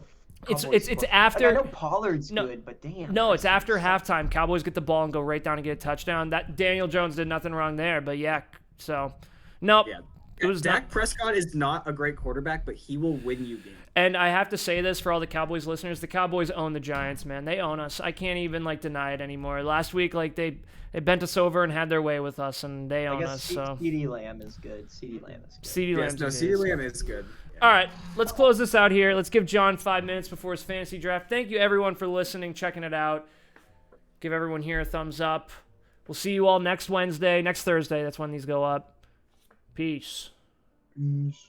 [SPEAKER 1] It's
[SPEAKER 2] Cowboys
[SPEAKER 1] it's
[SPEAKER 2] score.
[SPEAKER 1] after.
[SPEAKER 2] Like, I know Pollard's
[SPEAKER 1] No,
[SPEAKER 2] good, but damn.
[SPEAKER 1] No, it's
[SPEAKER 2] that
[SPEAKER 1] after
[SPEAKER 2] sucks.
[SPEAKER 1] halftime. Cowboys get the ball and go right down and get a touchdown. That Daniel Jones did nothing wrong there, but yeah. So, nope.
[SPEAKER 3] Yeah.
[SPEAKER 1] It was
[SPEAKER 3] Dak
[SPEAKER 1] not.
[SPEAKER 3] Prescott is not a great quarterback, but he will win you games.
[SPEAKER 1] And I have to say this for all the Cowboys listeners: the Cowboys own the Giants, man. They own us. I can't even deny it anymore. Last week, they bent us over and had their way with us, and they
[SPEAKER 2] I
[SPEAKER 1] own
[SPEAKER 2] guess
[SPEAKER 1] us. So
[SPEAKER 2] CeeDee Lamb is good. CeeDee Lamb is good.
[SPEAKER 1] CeeDee
[SPEAKER 3] Yes,
[SPEAKER 1] Lamb's
[SPEAKER 3] no,
[SPEAKER 1] good.
[SPEAKER 3] CeeDee Lamb is good.
[SPEAKER 1] All right, let's close this out here. Let's give John 5 minutes before his fantasy draft. Thank you, everyone, for listening, checking it out. Give everyone here a thumbs up. We'll see you all next Thursday. That's when these go up. Peace.
[SPEAKER 2] Peace.